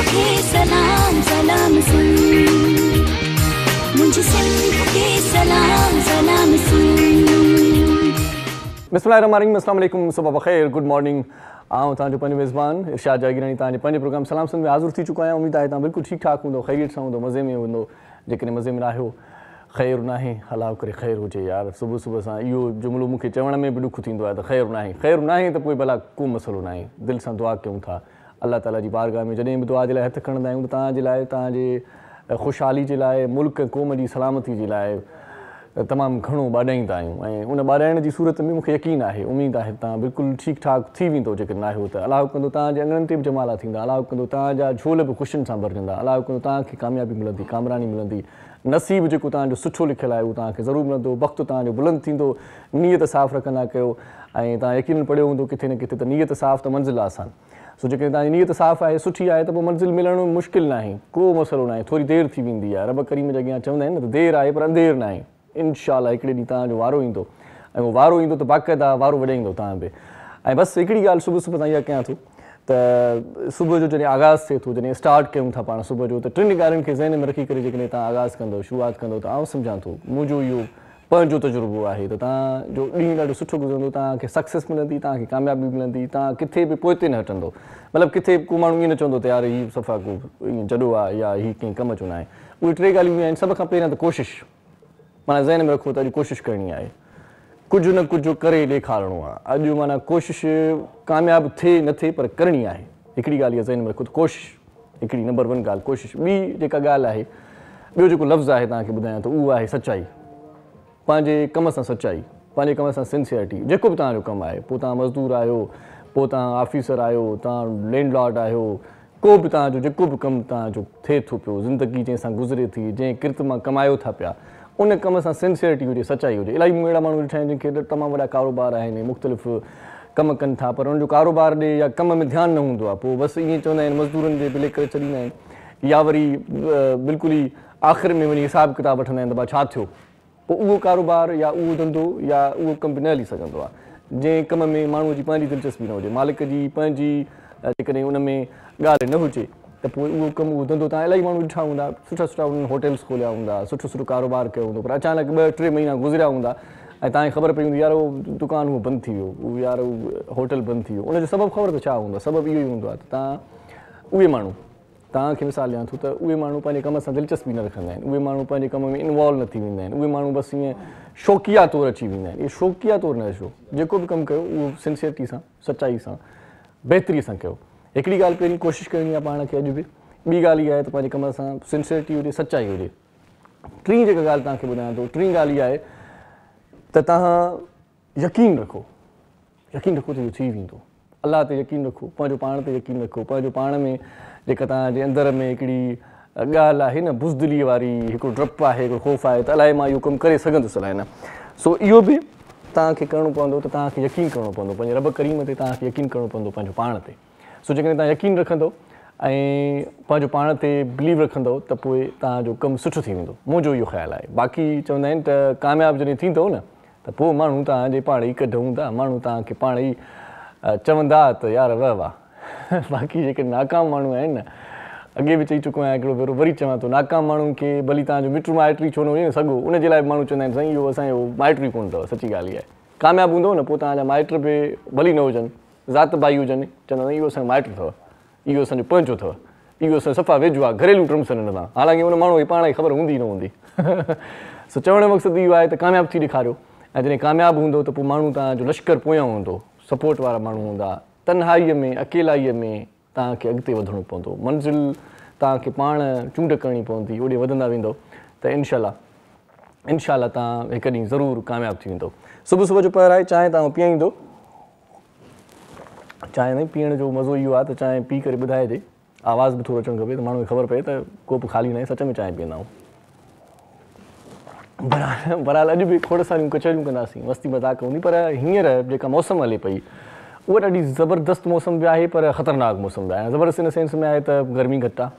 खे सलाम सलाम सुन, मुझे सिंध खे सलाम सलाम सुन। बिस्मिल्लाहिर्रहमानिर्रहीम, अस्सलाम वालेकुम, सुबह बख़ैर, गुड मॉर्निंग। आऊं तव्हांजो पंहिंजो मेज़बान इरशाद जागीरानी तव्हांजे पंहिंजे प्रोग्राम सलाम सिंध में हाज़िर थी चुको आहियां। उमेद आहे तव्हां बिल्कुलु ठीकु ठाक हूंदो, ख़ैरियत सां हूंदो, मज़े में हूंदो। जेकॾहिं मज़े में आहियो, ख़ैरु नाहे अलाह करे ख़ैरु हुजे। यार सुबुह सुबुह सां इहो जुमिलो मूंखे चवण में बि ॾुखु थींदो आहे त ख़ैरु नाहे त पोइ भला को मसइलो नाहे। दिलि सां दुआ कयूं था अलाह ताला जी बारगाह में, जॾहिं बि दुआ जे लाइ हथु खणंदा आहियूं त तव्हांजे लाइ, तव्हांजे ख़ुशहाली जे लाइ, मुल्क क़ौम जी सलामती जे लाइ तमामु घणो ॿाॾाईंदा आहियूं। ऐं उन ॿाॾाइण जी सूरत में मूंखे यकीन आहे, उमेद आहे तव्हां बिल्कुलु ठीकु ठाक थी वेंदो। जेकॾहिं नाहे त अलाह कंदो तव्हांजे अङणनि ते बि जमाला थींदा, अलाह कंदो तव्हांजा झोल बि ख़ुशियुनि सां भरजंदा, अलाह कंदो तव्हांखे कामयाबी मिलंदी, कामरानी मिलंदी, नसीब जेको तव्हांजो सुठो लिखियलु आहे उहो तव्हांखे ज़रूरु मिलंदो, वक़्तु तव्हांजो बुलंद थींदो, नीयत साफ़ु रखंदा कयो। ऐं तव्हां यकीन पढ़ियो हूंदो किथे न किथे त नीयत साफ़ु त मंज़िल आसान। सो जेकॾहिं तव्हांजी नीयत साफ़ु आहे, सुठी आहे, त पोइ मंज़िल मिलणु मुश्किल न आहे, को मसइलो न आहे। थोरी देरि थी वेंदी आहे, रब करीम जे अॻियां चवंदा आहिनि न त देरि आहे पर अंधेर न आहे। इंशाअल्लाह हिकिड़े ॾींहुं तव्हांजो वारो ईंदो, ऐं उहो वारो ईंदो त बाक़ाइदा वारो वॼाईंदो तव्हां बि। ऐं बसि हिकिड़ी ॻाल्हि सुबुह सुबुह सां इहा कयां थो त सुबुह जो जॾहिं आगाज़ थिए थो, जॾहिं स्टार्ट कयूं था पाण सुबुह जो, त टिनि ॻाल्हियुनि खे ज़हन में रखी करे जेकॾहिं तव्हां आगाज़ कंदो, शुरूआत कंदो, त आउं सम्झां थो मुंहिंजो इहो पंहिंजो तजुर्बो आहे त तव्हांजो ॾींहुं ॾाढो सुठो गुज़रंदो, तव्हांखे सक्सेस मिलंदी, तव्हांखे कामयाबी मिलंदी, तव्हां किथे बि पोइते न हटंदो। मतिलबु किथे को माण्हू ईअं न चवंदो त यार हीउ सफ़ा को ईअं जॾो आहे या हीउ कंहिं कम जो न आहे। उहे टे ॻाल्हियूं आहिनि। सभ खां पहिरियां त कोशिशि, माना ज़हन में रखो त अॼु कोशिशि करणी आहे, कुझु न कुझु करे ॾेखारिणो आहे। अॼु माना कोशिशि कामयाबु थिए न थिए पर करणी आहे। हिकिड़ी ॻाल्हि इहा ज़हन में रखो त कोशिशि हिकिड़ी नंबर 1 ॻाल्हि कोशिशि। ॿी जेका ॻाल्हि आहे, ॿियो जेको लफ़्ज़ आहे तव्हांखे ॿुधायां त उहो आहे सचाई। पंहिंजे कम सां सचाई, पंहिंजे कम सां सिंसियरिटी। जेको बि तव्हांजो कमु आहे, पोइ तव्हां मज़दूर आहियो, पोइ तव्हां ऑफिसर आहियो, तव्हां लैंडलॉर्ड आहियो, को बि तव्हांजो जेको बि कमु तव्हांजो थिए थो पियो, ज़िंदगी जंहिंसां गुज़रे थी, जंहिं किर्त मां कमायो था पिया, उन कम सां सिंसियरिटी हुजे, सचाई हुजे। इलाही मूं अहिड़ा माण्हू ॾिठा आहिनि जिनखे तमामु वॾा कारोबार आहिनि, मुख़्तलिफ़ कमु कनि था, पर उन्हनि जो कारोबार ॾे या कम में ध्यानु न हूंदो आहे। पोइ बसि ईअं चवंदा आहिनि, मज़दूरनि जे बिले करे छॾींदा आहिनि, या वरी बिल्कुलु ई आख़िर में वञी हिसाब किताब वठंदा आहिनि त भाउ छा थियो। पोइ उहो कारोबार या उहो धंधो या उहो कमु बि न हली सघंदो आहे। जंहिं कम में माण्हूअ जी पंहिंजी दिलचस्पी न हुजे, मालिक जी पंहिंजी जेकॾहिं उन में ॻाल्हि न हुजे, त पोइ उहो कमु, उहो धंधो, तव्हां इलाही माण्हू ॾिठा हूंदा, सुठा सुठा उन्हनि होटल्स खोलिया हूंदा, सुठो कारोबार कयो हूंदो, पर अचानक 2-3 महीना गुज़रिया हूंदा ऐं तव्हांखे ख़बर पई हूंदी यार उहो दुकानु उहो बंदि थी वियो, उहो यार उहो होटल बंदि थी वियो। उनजो सबबु ख़बर त छा हूंदो, सबबु इहो ई हूंदो आहे त उहे माण्हू, तव्हांखे मिसाल ॾियां थो त उहे माण्हू पंहिंजे कम सां दिलचस्पी न रखंदा आहिनि, उहे माण्हू पंहिंजे कम में इन्वॉल्व न थी वेंदा आहिनि, उहे माण्हू बसि ईअं शौक़िया तौरु अची वेंदा आहिनि। इहे शौक़िया तौरु न अचो, जेको बि कमु कयो उहो सिंसियरिटी सां, सचाई सां, बहितरी सां कयो। हिकिड़ी ॻाल्हि पहिरीं कोशिशि करणी आहे पाण खे अॼु बि। ॿी ॻाल्हि इहा आहे त पंहिंजे कम सां सिंसियरिटी हुजे, सचाई हुजे। टीं जेका ॻाल्हि तव्हांखे ॿुधायां थो, टीं ॻाल्हि इहा आहे त तव्हां यकीन रखो त इहो थी वेंदो। अलाह ते यकीन रखो, पंहिंजो पाण ते यकीन रखो, पंहिंजो पाण में जेका तव्हांजे अंदर में हिकिड़ी ॻाल्हि आहे न, बुज़दिली वारी, हिकिड़ो डपु आहे, हिकिड़ो ख़ौफ़ आहे त अलाए मां इहो कमु करे सघंदुसि अलाए न। सो इहो बि तव्हांखे करिणो पवंदो, त तव्हांखे यकीन करिणो पवंदो पंहिंजे रब करीम ते, तव्हांखे यकीन करिणो पवंदो पंहिंजो पाण ते। सो जेकॾहिं तव्हां यकीन रखंदो ऐं पंहिंजो पाण ते बिलीव रखंदव त पोइ तव्हांजो कमु सुठो थी वेंदो। मुंहिंजो इहो ख़्यालु आहे। बाक़ी चवंदा आहिनि त कामयाबु जॾहिं थींदो न त पोइ माण्हू तव्हांजे पाण ई कढ हूंदा, माण्हू तव्हांखे पाण ई चवंदा त यार वाह वाह। बाक़ी जेके नाकाम माण्हू आहिनि न, अॻे बि चई चुको आहियां हिकिड़ो भेरो, वरी चवां थो, नाकाम माण्हुनि खे भली तव्हांजो मिटु माइटी छो न हुजे न सॻो, उनजे लाइ माण्हू चवंदा आहिनि साईं इहो असांजो माइटु ई कोन अथव। सची ॻाल्हि इहा आहे। कामयाबु हूंदो न, पोइ तव्हांजा माइट बि भली न हुजनि, ज़ात भाई हुजनि, चवंदा साईं इहो असांजो माइटु अथव, इहो असांजो पंहिंजो अथव, इहो असां सफ़ा वेझो आहे, घरेलू टर्म्स आहिनि हिन सां। हालांकि उन माण्हूअ खे पाण खे ख़बर हूंदी न हूंदी। सो चवण जो मक़सदु इहो आहे त कामयाबु थी ॾेखारियो, ऐं जॾहिं कामयाबु हूंदो त पोइ माण्हू तव्हांजो लश्कर पोयां हूंदो, सपोर्ट वारा माण्हू हूंदा। तन्हाईअ में, अकेलाईअ में तव्हांखे अॻिते वधणो पवंदो, मंज़िल तव्हांखे पाण चूंड करणी पवंदी, ओॾे वधंदा वेंदो त इनशाला तव्हां हिकु ॾींहुं ज़रूरु कामयाबु थी वेंदो। सुबुह सुबुह जो पहर आहे, चांहि तव्हां पीआईंदो, चांहि न पीअण जो मज़ो इहो आहे त चांहि पी करे ॿुधाइजे, आवाज़ बि थोरो अचणु खपे त माण्हू खे ख़बर पए त कोप ख़ाली न आहे, सच में चांहि पीअंदा आहियूं। बहरहाल अॼु बि खोड़ सारियूं कचरियूं कंदासीं, मस्ती मज़ाक हूंदी, पर हींअर जेका मौसम हले पई उहा ॾाढी ज़बरदस्त मौसम बि आहे, पर ख़तरनाक मौसम बि आहे। ज़बरदस्त इन सेंस में आहे त गर्मी घटि आहे,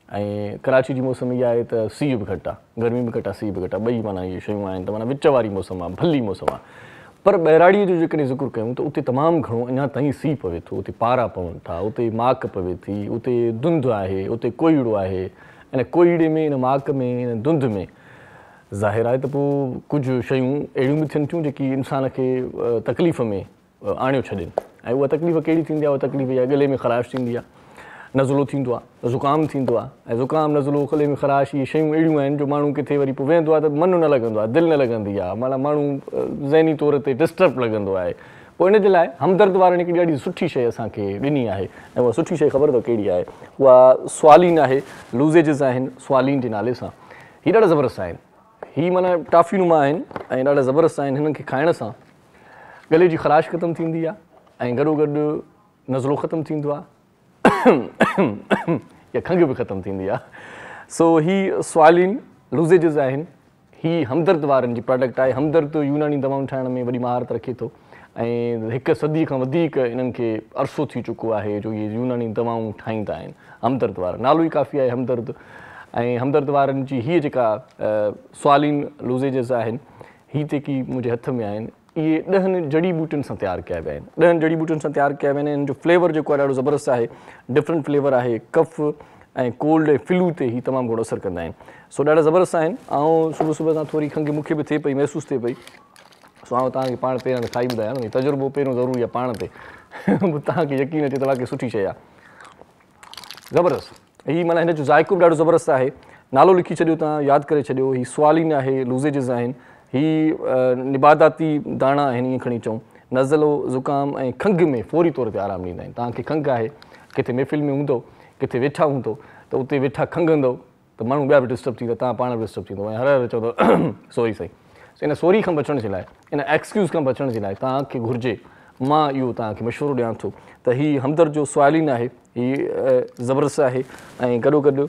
ऐं कराची जी मौसम इहा आहे त सीउ बि घटि आहे, गर्मी बि घटि आहे, सीउ बि घटि आहे, ॿई माना इहे शयूं आहिनि त माना विच वारी मौसम आहे, भली मौसम आहे। पर बहिराड़ीअ जो जेकॾहिं ज़िक्र कयूं त उते तमामु घणो अञा ताईं सीउ पवे थो, उते पारा पवनि था, उते माक पवे थी, उते धुंध आहे, उते कोहीड़ो आहे। इन कोहीड़े में, इन माक में, इन धुंध में ज़ाहिर आहे त पोइ कुझु शयूं अहिड़ियूं बि थियनि थियूं जेकी इंसान खे तकलीफ़ में आणियो छॾनि। ऐं उहा तकलीफ़ कहिड़ी थींदी आहे? उहा तकलीफ़ या गले में ख़राश थींदी आहे, नज़लो थींदो आहे, ज़ुकाम थींदो आहे। ऐं ज़ुकाम, नज़लो, गले में ख़राश इहे शयूं अहिड़ियूं आहिनि जो माण्हू किथे वरी पोइ वेंदो आहे त मन न लॻंदो आहे, दिलि न लॻंदी आहे, माना माण्हू ज़हनी तौर ते डिस्टर्ब लॻंदो आहे। पोइ इन जे लाइ हमदर्द वारनि हिकिड़ी ॾाढी सुठी शइ असांखे ॾिनी आहे। ऐं उहा सुठी शइ ख़बर अथव कहिड़ी आहे? उहा स्वालीन आहे, लूज़ेजिस आहिनि स्वालीन जे नाले सां। हीअ ॾाढा ज़बरदस्त आहिनि। हीअ माना टाफीनुमा आहिनि ऐं ॾाढा ज़बरदस्त आहिनि। हिननि खे खाइण सां गले जी ख़राश ख़तमु थींदी आहे ऐं गॾोगॾु नज़लो ख़तमु थींदो आहे या खंघि बि ख़तमु थींदी आहे। सो ही स्वालीन लूज़ेजिस आहिनि। ही हमदर्द वारनि जी प्रोडक्ट आहे। हमदर्द यूनानी दवाऊं ठाहिण में वॾी महारत रखे थो ऐं 1 सदी खां वधीक इन्हनि खे अरसो थी चुको आहे जो इहे यूनानी दवाऊं ठाहींदा आहिनि। हमदर्द वारा नालो ई काफ़ी आहे हमदर्द। ऐं हमदर्द वारनि जी हीअ जेका स्वालीन लूज़ेजिस आहिनि, हीअ जेकी मुंहिंजे हथ में आहिनि, इहे 10 जड़ी बूटियुनि सां तयारु कया विया आहिनि। 10 जड़ी बूटियुनि सां तयारु कया विया आहिनि। हिन जो फ्लेवर जेको आहे ॾाढो ज़बरदस्त आहे, डिफरेंट फ्लेवर आहे। कफ ऐं कोल्ड ऐं फ्लू ते ही तमामु घणो असरु कंदा आहिनि। सो ॾाढा ज़बरदस्त आहिनि। ऐं सुबुह सुबुह सां थोरी खंघि मूंखे बि थिए पई, महसूसु थिए पई। सो तव्हांखे पाण पहिरियों खाई ॿुधायां न, तजुर्बो पहिरियों ज़रूरी आहे पाण ते तव्हांखे यकीन अचे तव्हांखे सुठी शइ आहे, ज़बरदस्त। हीअ माना हिन जो ज़ाइक़ो बि ॾाढो ज़बरदस्त आहे। नालो लिखी छॾियो, तव्हां यादि करे छॾियो। हीअ स्वालीन आहे, लूज़ेजिस आहिनि। हीअ निबादाती दाणा आहिनि, ईअं खणी चऊं। नज़लो, ज़ुकाम ऐं खंघि में फौरी तौर ते आरामु ॾींदा आहिनि। तव्हांखे खंघि आहे, किथे महफ़िल में हूंदो, किथे वेठा हूंदो त उते वेठा खंघंदव त माण्हू ॿिया बि डिस्टर्ब थींदा, तव्हां पाण बि डिस्टर्ब थींदो ऐं हर चवंदो सॉरी साईं। इन सॉरी खां बचण जे लाइ, इन एक्सक्यूज़ खां बचण जे लाइ तव्हांखे घुरिजे, मां इहो तव्हांखे मशवरो ॾियां थो त हीअ हमदर्द जो स्वालीन आहे, हीअ ज़बरदस्त आहे। ऐं गॾोगॾु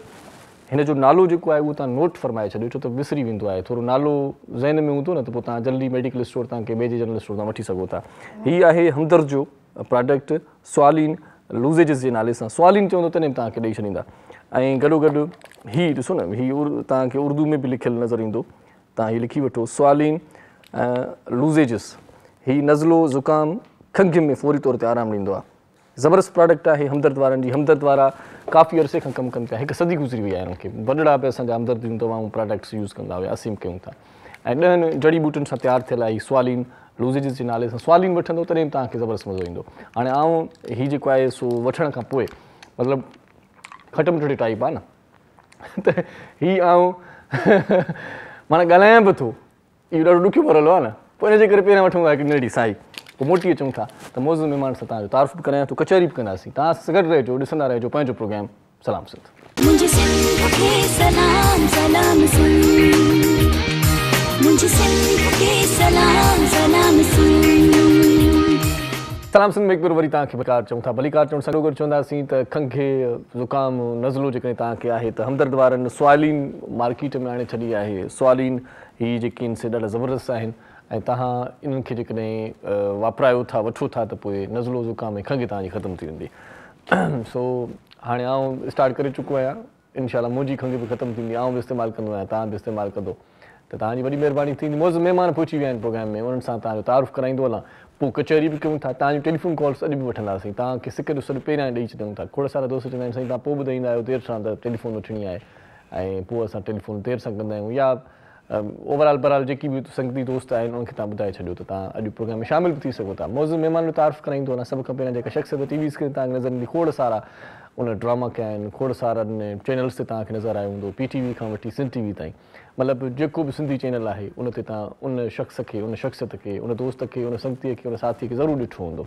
हिन जो नालो जेको आहे उहो तव्हां नोट फरमाए छॾियो, छो त विसरी वेंदो आहे। थोरो नालो ज़हन में हूंदो न त पोइ तव्हां जल्दी मेडिकल स्टोर तव्हांखे ॿिए जे जनरल स्टोर तां वठी सघो था। हीअ आहे हमदर्द जो प्रोडक्ट स्वालीन लूज़ेजिस जे नाले सां। स्वालीन चवंदो तॾहिं तव्हांखे ॾेई छॾींदा। ऐं गॾोगॾु हीअ ॾिसो न, हीअ तव्हांखे उर्दू में बि लिखियलु नज़र ईंदो, तव्हां हीअ लिखी वठो स्वालीन लूज़ेजिस। हीअ नज़लो, ज़ुकाम, खंघि में फौरी तौर ते आरामु ॾींदो आहे। ज़बरदस्त प्रोडक्ट आहे हमदर्द वारनि जी। हमदर्द वारा काफ़ी अरसे खां कमु कनि पिया, 1 सदी गुज़री वई आहे हिननि खे। वॾड़ा बि असांजा हमदर्द जूं दवाऊं प्रोडक्ट्स यूज़ कंदा हुआ, असीं कयूं था। ऐं 10 जड़ी बूटियुनि सां तयारु थियल आहे हीअ स्वालीन लूज़ेजिस जे नाले सां। स्वालीन वठंदो तॾहिं बि तव्हांखे ज़बरदस्त मज़ो ईंदो। हाणे आउं हीअ जेको आहे सो वठण खां पोइ मतिलबु खट मिठड़ी टाइप आहे न त हीअ आउं माना ॻाल्हायां बि थो, इहो ॾाढो ॾुखियो भरियलु आहे न। पोइ इनजे करे पहिरियां वठूं था हिकु नंढड़ी साई, पोइ मोटी अचूं था त मौज़ महिमान सां तव्हांजो तारीफ़ बि करायां थो, कचहरी बि कंदासीं। तव्हां सां गॾु रहिजो, ॾिसंदा रहिजो पंहिंजो प्रोग्राम सलाम सिंध। मुझे सिंध के सलाम सलाम सुन, मुझे सिंध के सलाम सलाम सुन। सलाम सिंध में हिकु भेरो वरी तव्हांखे भलीकार चऊं था। भलीकार चवण सां गॾु चवंदासीं त खंघि, ज़ुकाम, नज़लो जेकॾहिं तव्हांखे आहे त हमदर्द वारनि स्वालीन मार्केट में आणे छॾी आहे। स्वालीन हीअ जेकी आहिनि से ॾाढा ज़बरदस्त आहिनि ऐं तव्हां इन्हनि खे जेकॾहिं वापरायो था, वठो था त पोइ नज़लो, ज़ुकाम ऐं खंघि तव्हांजी ख़तमु थी वेंदी। सो हाणे आउं स्टार्ट करे चुको आहियां। इनशाला मुंहिंजी खंघि बि ख़तमु थींदी, आउं बि इस्तेमालु कंदो आहियां, तव्हां बि इस्तेमालु कंदो त तव्हांजी वॾी महिरबानी थींदी। मौज़ महिमान पहुची विया आहिनि प्रोग्राम में, उन्हनि सां तव्हांजो तारीफ़ कराईंदो हलां। पोइ कचहरी बि कयूं था, तव्हांजी टेलीफोन कॉल्स अॼु बि वठंदासीं। तव्हांखे सिक जो सॾु पहिरियां ॾेई छॾियूं था। खोड़ सारा दोस्त चवंदा आहिनि साईं तव्हां पोइ ॿुधाईंदा आहियो देरि सां त टेलीफोन वठणी आहे, ऐं पोइ असां टेलीफोन देरि सां कंदा आहियूं। या ओवरऑल बहरहाल जेकी बि संगती दोस्त आहिनि उन्हनि खे तव्हां ॿुधाए छॾियो त तव्हां अॼु प्रोग्राम में शामिल बि थी सघो था। मौज़ महिमान जो तारीफ़ कराईंदो हलां। सभ खां पहिरियां जेका शख़्सियत टीवी स्क्रीन तव्हांखे नज़र ईंदी, खोड़ सारा उन ड्रामा कया आहिनि, खोड़ सारनि चैनल्स ते तव्हांखे नज़र आयो हूंदो, PTV खां वठी सिंध TV ताईं। मतिलबु जेको बि सिंधी चैनल आहे उन ते तव्हां उन शख़्स खे, उन शख़्सियत खे, उन दोस्त खे, उन संगतीअ खे, उन साथीअ खे ज़रूरु ॾिठो हूंदो।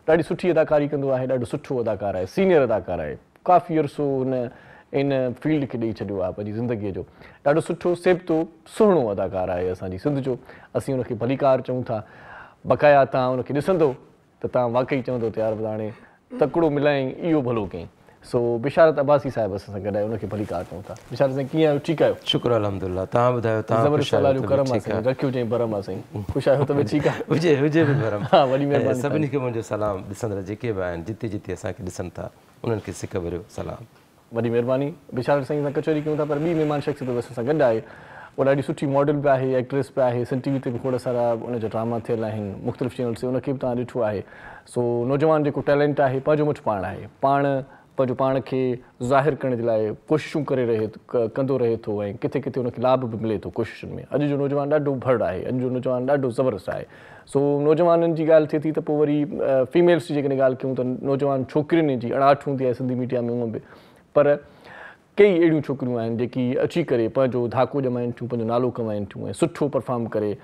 ॾाढी सुठी अदाकारी कंदो आहे, ॾाढो सुठो अदाकार आहे, सीनियर अदाकार आहे। काफ़ी अरसो हुन इन फील्ड खे ॾेई छॾियो आहे पंहिंजी ज़िंदगीअ जो। ॾाढो सुठो सेबतो सुहिणो अदाकार आहे असांजी सिंध जो। असीं उनखे भलीकार चऊं था। बक़ाया तव्हां उनखे ॾिसंदो त तव्हां वाक़ई चवंदो त यार हाणे तकिड़ो मिलायईं, इहो भलो कयईं। सो बिशारत अब्बासी साहिब असां सां गॾु आहे, उनखे भलीकार चऊं था। बिशारत साईं कीअं आहियो? ठीकु आहियो? शुक्र अल्हम्दुलिल्लाह। तव्हां ॿुधायो? ज़बरदस्त जो करम आहे साईं, रखियो चई भरम आहे साईं। ख़ुशि आहियो? तबियत ठीकु आहे? हुजे बि भरम। हा, वॾी महिरबानी। सभिनी खे मुंहिंजो सलाम। ॾिसंदड़ जेके बि आहिनि, जिते जिते असांखे ॾिसनि था उन्हनि खे सिक भरियो सलाम। वॾी महिरबानी। बिशारत साईं सां कचहरी कयूं था, पर ॿी महिमान शख़्सियत बि असां सां गॾु आहे। वो ॾाढी सुठी मॉडल बि आहे, एक्ट्रेस बि आहे, सन टीवी ते बि खोड़ सारा उनजा ड्रामा थियल आहिनि मुख़्तलिफ़ चैनल्स ते, उनखे बि तव्हां ॾिठो आहे। सो नौजवान जेको टैलेंट आहे पंहिंजो मुठि पाण आहे, पंहिंजो पाण खे ज़ाहिर करण जे लाइ कोशिशूं करे कंदो रहे थो ऐं किथे किथे उनखे लाभ बि मिले थो कोशिशुनि में। अॼु जो नौजवान ॾाढो भड़ आहे, अॼु जो नौजवान ॾाढो ज़बरदस्त आहे। सो नौजवाननि जी ॻाल्हि थिए थी त पोइ वरी फीमेल्स जी जेकॾहिं ॻाल्हि कयूं त नौजवान छोकिरियुनि जी अड़ाहट हूंदी आहे सिंधी मीडिया में हूअं बि, पर कई अहिड़ियूं छोकिरियूं आहिनि जेकी अची करे पंहिंजो धाको ॼमाइनि थियूं, पंहिंजो नालो कमाइनि थियूं ऐं सुठो परफॉर्म करे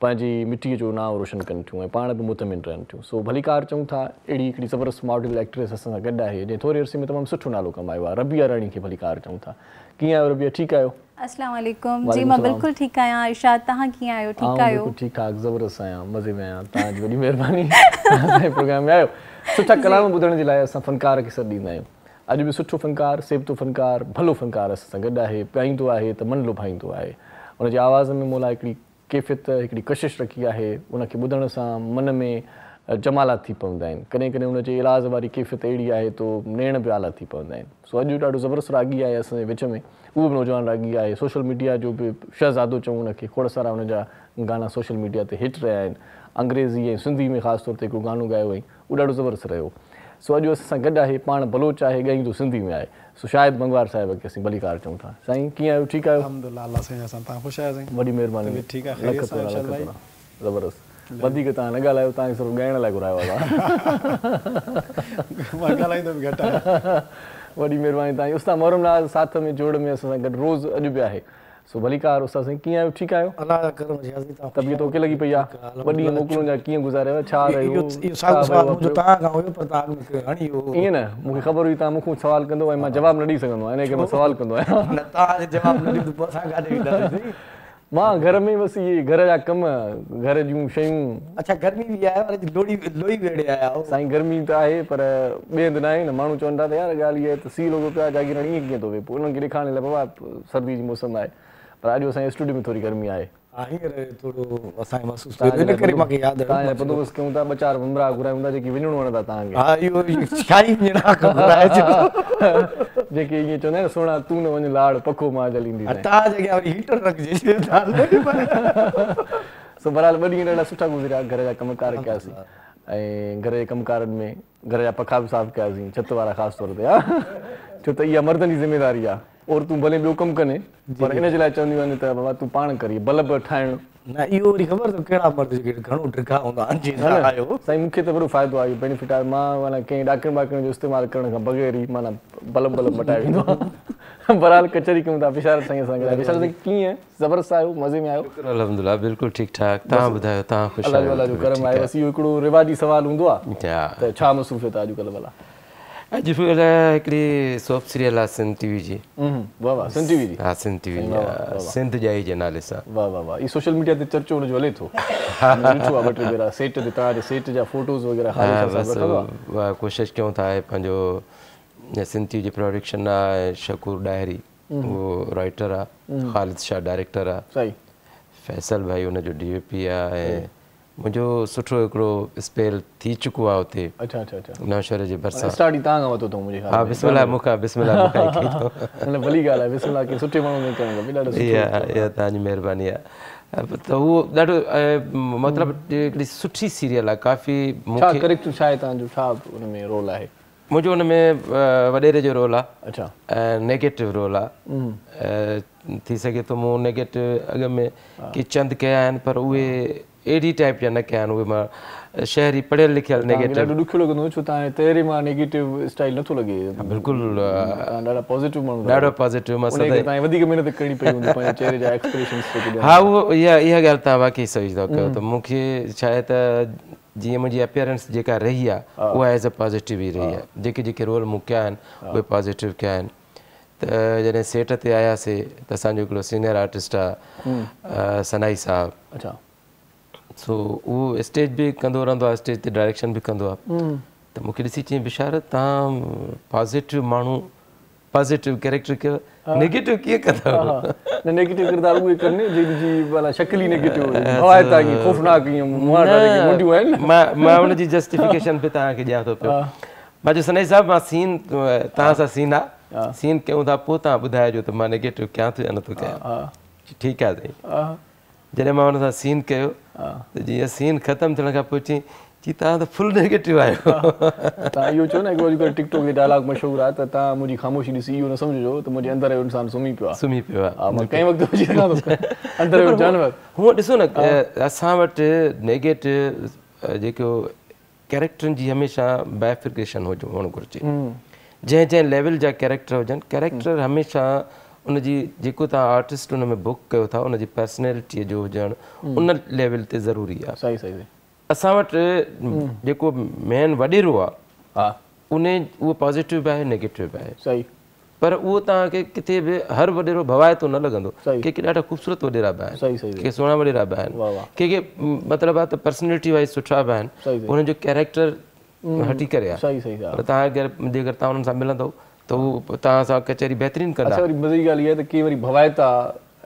पंहिंजी मिटीअ जो नालो रोशन कनि थियूं ऐं पाण बि मुतमिन रहनि थियूं। सो भलीकार चऊं था अहिड़ी हिकिड़ी ज़बरदस्त मॉडल एक्ट्रेस असां सां गॾु आहे जंहिं थोरे अरसे में तमामु सुठो नालो कमायो आहे, रबिया राणी खे भलीकार चऊं था। कीअं आहियो रबिया, ठीकु आहियो? अस्सलाम वालेकुम जी, मां बिल्कुलु ठीकु आहियां। इरशाद, तव्हां कीअं आहियो? ठीकु आहियो? बिल्कुलु ठीकु ठाक, ज़बरदस्त आहियां, मज़े में आहियां। तव्हांजी वॾी महिरबानी असांजे प्रोग्राम में आयो। सुठा कलाम ॿुधण जे लाइ असां फ़नकार खे सॾु ॾींदा आहियूं। अॼु बि सुठो फ़नकार, सेबतो फ़नकार, भलो फ़नकार असां सां गॾु आहे, ॻाईंदो आहे त मन लुभाईंदो आहे। उनजी आवाज़ में मोला हिकिड़ी कैफ़ियत, हिकिड़ी कशिश रखी आहे, उनखे ॿुधण सां मन में जमालात थी पवंदा आहिनि। कॾहिं कॾहिं उनजे इलाज वारी कैफ़ियत अहिड़ी आहे तो नेण बि आला थी पवंदा आहिनि। सो अॼु ॾाढो ज़बरदस्त रागी आहे असांजे विच में, उहो बि नौजवान रागी आहे। सोशल मीडिया जो बि शहज़ादो चऊं उनखे, खोड़ सारा उनजा गाना सोशल मीडिया ते हिट रहिया आहिनि। अंग्रेज़ी ऐं सिंधी में ख़ासि तौर ते हिकिड़ो गानो ॻायो हुअईं, उहो ॾाढो ज़बरदस्त रहियो। सो अॼु असां सां गॾु आहे, पाण बलोच आहे, ॻाईंदो सिंधी में आहे। सो शाहिद मंगवार साहिब खे असीं भलीकार चऊं था। साईं कीअं आहियो, ठीकु आहियो? अल्हम्दुलिल्लाह, अल्लाह साईं असां तव्हां ख़ुशि आहियो साईं? वॾी महिरबानी, ठीकु आहे, ख़ैरियत सां इंशाअल्लाह। ज़बरदस्त, वधीक तव्हां न ॻाल्हायो, तव्हांखे सिर्फ़ु ॻाइण लाइ घुरायो आहे। मां ॻाल्हाईंदो बि घटि आहियां। वॾी महिरबानी तव्हांजी। उस्ताद मोहरम नाज़ साथ में जोड़ में असां सां गॾु रोज़ु अॼु बि आहे। सो भलीकार उस्ताद साईं, कीअं आहियो, ठीकु आहियो? अल्लाह जा करम जियाज़ी, तव्हां तबियत ओके लॻी पई आहे? ॿ ॾींहं मोकिलूं जा कीअं गुज़ारियव, छा रहियो? इहो साॻियो सुवाल मुंहिंजो तव्हां खां हुयो, पर तव्हां मूंखे हाणे इहो ईअं न, मूंखे ख़बर हुई तव्हां मूंखां सुवाल कंदो ऐं मां जवाबु न ॾेई सघंदो आहियां, इन करे मां सुवाल कंदो आहियां। न तव्हां जवाबु न ॾींदो पोइ असां काॾे वेंदासीं? मां घर में बसि इहे घर जा कम, घर जूं शयूं। अच्छा, गर्मी बि आहे पर लोई वेड़े आया आहियो साईं? गर्मी त आहे पर ॿिए हंधि न आहे न। माण्हू चवनि था त यार ॻाल्हि इहा आहे त सीउ लॻो पियो आहे, जागीर ईअं कीअं थो वे, पोइ उन्हनि खे ॾेखारण लाइ बाबा सर्दी जी मौसम आहे, पर अॼु असांजे स्टूडियो में थोरी गर्मी आहे। हींअर थोरो असांखे महसूसु थियो, इन करे मूंखे यादि आयो। तव्हांजा बंदोबस्तु कयूं था, 2-4 ममरा घुरायूं था जेकी विञणो वणंदा तव्हांखे। हा, इहो छा ई घुराइजो, जेके ईअं चवंदा आहिनि सोना तूं न वञ लाड़ पखो मां जलींदी। तव्हां जॻह वरी हीटर रखिजे। सो बहरहाल 2 ॾींहं ॾाढा सुठा गुज़रिया, घर जा कमकार कयासीं ऐं घर जे कमकारनि में घर जा पखा बि साफ़ कयासीं, छित वारा ख़ासि तौर ते। छो त इहा मर्दनि जी ज़िमेदारी आहे। औरतूं भले ॿियो कमु कनि पर इन जे लाइ चवंदियूं आहिनि त बाबा तूं पाण करी, बल्ब ठाहिणु। न इहो वरी ख़बर अथव कहिड़ा मर्द जेके घणो ड्रिघा हूंदा आहिनि। साईं मूंखे त वॾो फ़ाइदो आहे, बेनिफिट आहे। मां माना कंहिं ॾाकण वाकण जो इस्तेमालु करण खां बग़ैर ई माना बल्ब मटाए वेंदो आहे। बहरहाल कचहरी कयूं था, बिशारत साईं सां गॾु। बिशारत साईं कीअं, ज़बरदस्त आहियो, मज़े में आहियो? अल्हम्दुलिल्लाह, बिल्कुलु ठीकु ठाक। तव्हां ॿुधायो, तव्हां ख़ुशि आहियो? अल्लाह जो करम आहे। बसि इहो हिकिड़ो रिवाजी सुवाल हूंदो आहे त छा मसरूफ़ियत आहे अॼुकल्ह? भला अॼुकल्ह हिकिड़ी सोप सीरियल आहे सिंध टीवी जी। वाह वाह, सिंध टीवी जी? हा, सिंध टीवी जी, सिंध जाई जे नाले सां। वाह वाह वाह, ई सोशल मीडिया ते चर्चो हुनजो हले थो। ॾिठो आहे 2-3 भेरा सेट ते, तव्हांजे सेट जा फोटोज़ वग़ैरह। बसि कोशिशि कयूं था आहे, पंहिंजो सिंध टीवी जी प्रोडक्शन आहे, शकूर डायरी उहो राइटर आहे, ख़ालिद शाह डायरेक्टर आहे, सही, फैसल भाई हुनजो DOP आहे ऐं मुंहिंजो सुठो हिकिड़ो स्पेल थी चुको आहे हुते। अच्छा अच्छा अच्छा, नौशहर जे भरिसां स्टार्ट ई तव्हां खां वरितो अथऊं मुंहिंजे ख़्याल में। हा, बिस्मिल्लाह मूंखां न भली ॻाल्हि आहे, बिस्मिल्लाह खे सुठे माण्हू में करणु खपे, ॾाढो सुठो। इहा तव्हांजी महिरबानी आहे। त उहो ॾाढो मतिलबु हिकिड़ी सुठी सीरियल आहे काफ़ी। छा करेक्टर छा आहे तव्हांजो, छा हुन में रोल आहे? मुंहिंजो हुन में वॾेरे जो रोल आहे। अच्छा, ऐं नेगेटिव रोल आहे। थी सघे थो मूं नेगेटिव अॻ में के चंद कया आहिनि पर उहे अहिड़ी टाइप जा न कया आहिनि, उहे मां शहरी पढ़ियल लिखियल नेगेटिव। ॾाढो ॾुखियो लॻंदो छो तव्हां तहिड़े मां नेगेटिव स्टाइल नथो लॻे। बिल्कुलु ॾाढा पॉज़िटिव माण्हू, ॾाढो पॉज़िटिव। मां तव्हांखे वधीक महिनत करणी पई हूंदी पंहिंजे चहिरे जा एक्सप्रेशन्स। हा, उहो इहा ॻाल्हि तव्हां वाक़ई सही था कयो। त मूंखे छा आहे त जीअं मुंहिंजी अपीयरेंस जेका रही आहे उहा एज़ अ पॉज़िटिव ई रही आहे। जेके जेके रोल मूं कया आहिनि उहे पॉज़िटिव कया आहिनि। त जॾहिं सेट ते आयासीं त असांजो हिकिड़ो सीनियर आर्टिस्ट आहे सनाई साहब। अच्छा, सो उहो स्टेज बि कंदो रहंदो आहे, स्टेज ते डायरेक्शन बि कंदो आहे। त मूंखे ॾिसी चई बिशारत तव्हां पॉज़िटिव माण्हू, पॉज़िटिव कैरेक्टर कयो, नेगेटिव कीअं कंदव? न, नेगेटिव किरदार उहे करनि जंहिंजी भला शक्ल ई नेगेटिव हुजे, ताईं खौफ़नाक ईअं मुंडियूं आहिनि। मां हुनजी जस्टिफिकेशन बि तव्हांखे ॾियां थो पियो। मां चयो सनाई साहिबु मां सीन तव्हां सां सीन आहे, सीन कयूं था पोइ तव्हां ॿुधाइजो त मां नेगेटिव कयां थो या नथो कयां। ठीकु आहे साईं। जॾहिं मां हुन सां सीन कयो त जीअं सीन ख़तमु थियण खां पोइ चई तव्हां त फुल नेगेटिव आहियो। तव्हां इहो चओ न हिकिड़ो अॼुकल्ह टिकटॉक जो डायलॉग मशहूरु आहे त तव्हां मुंहिंजी ख़ामोशी ॾिसी इहो न सम्झो त मुंहिंजे अंदरि जो इंसानु सुम्ही पियो आहे। सुम्ही पियो आहे। मां कंहिं वक़्तु हुजे अंदरि जो जानवर। हूअं ॾिसो न असां वटि नेगेटिव जेको कैरेक्टरनि जी हमेशह बाइफिकेशन हुअणु घुरिजे। जंहिं जंहिं लेवल जा कैरेक्टर हुजनि, कैरेक्टर हमेशह उनजी जेको तव्हां आर्टिस्ट उन में बुक कयो था उनजी पर्सनैलिटीअ जो हुजणु उन लेवल ते ज़रूरी आहे। सही सही। असां वटि जेको मेन वॾेरो आहे उन उहो पॉज़िटिव बि आहे नेगेटिव बि आहे। सही। पर उहो तव्हांखे किथे बि हर वॾेरो भवाइतो न लॻंदो। कंहिंखे ॾाढा ख़ूबसूरत वॾेरा बि आहिनि, कंहिंखे सुहिणा वॾेरा बि आहिनि, कंहिंखे मतिलबु आहे त पर्सनैलिटी वाइज़ सुठा बि आहिनि, उन्हनि जो कैरेक्टर हटी करे आहे। पर तव्हां जेकर तव्हां उन्हनि सां मिलंदव त उहो तव्हां सां कचहरी बहितरीनु कंदा। वरी मज़े जी ॻाल्हि इहा आहे त कई वरी भवाइता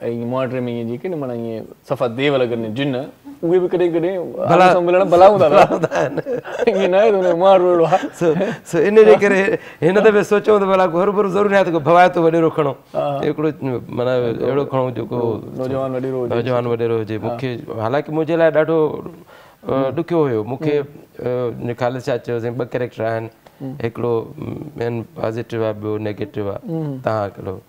ऐं मुआरे में ईअं जेके न माना ईअं सफ़ा देव लॻनि जिन उहे बि कॾहिं कॾहिं मिलण भला हूंदा आहिनि। ईअं न आहे त हुन मुआरो अहिड़ो आहे। इन जे करे हिन दफ़े सोचूं त भला हरू भरू ज़रूरी आहे त भवाइतो वॾेरो खणो, हिकिड़ो माना अहिड़ो खणो जेको नौजवान वॾेरो हुजे। मूंखे हालांकि मुंहिंजे लाइ ॾाढो ॾुखियो हुयो। मूंखे ख़ालिद छा चयोसीं ॿ कैरेक्टर आहिनि, हिकिड़ो मेन पॉज़िटिव आहे, ॿियो नेगेटिव आहे। तव्हां हिकिड़ो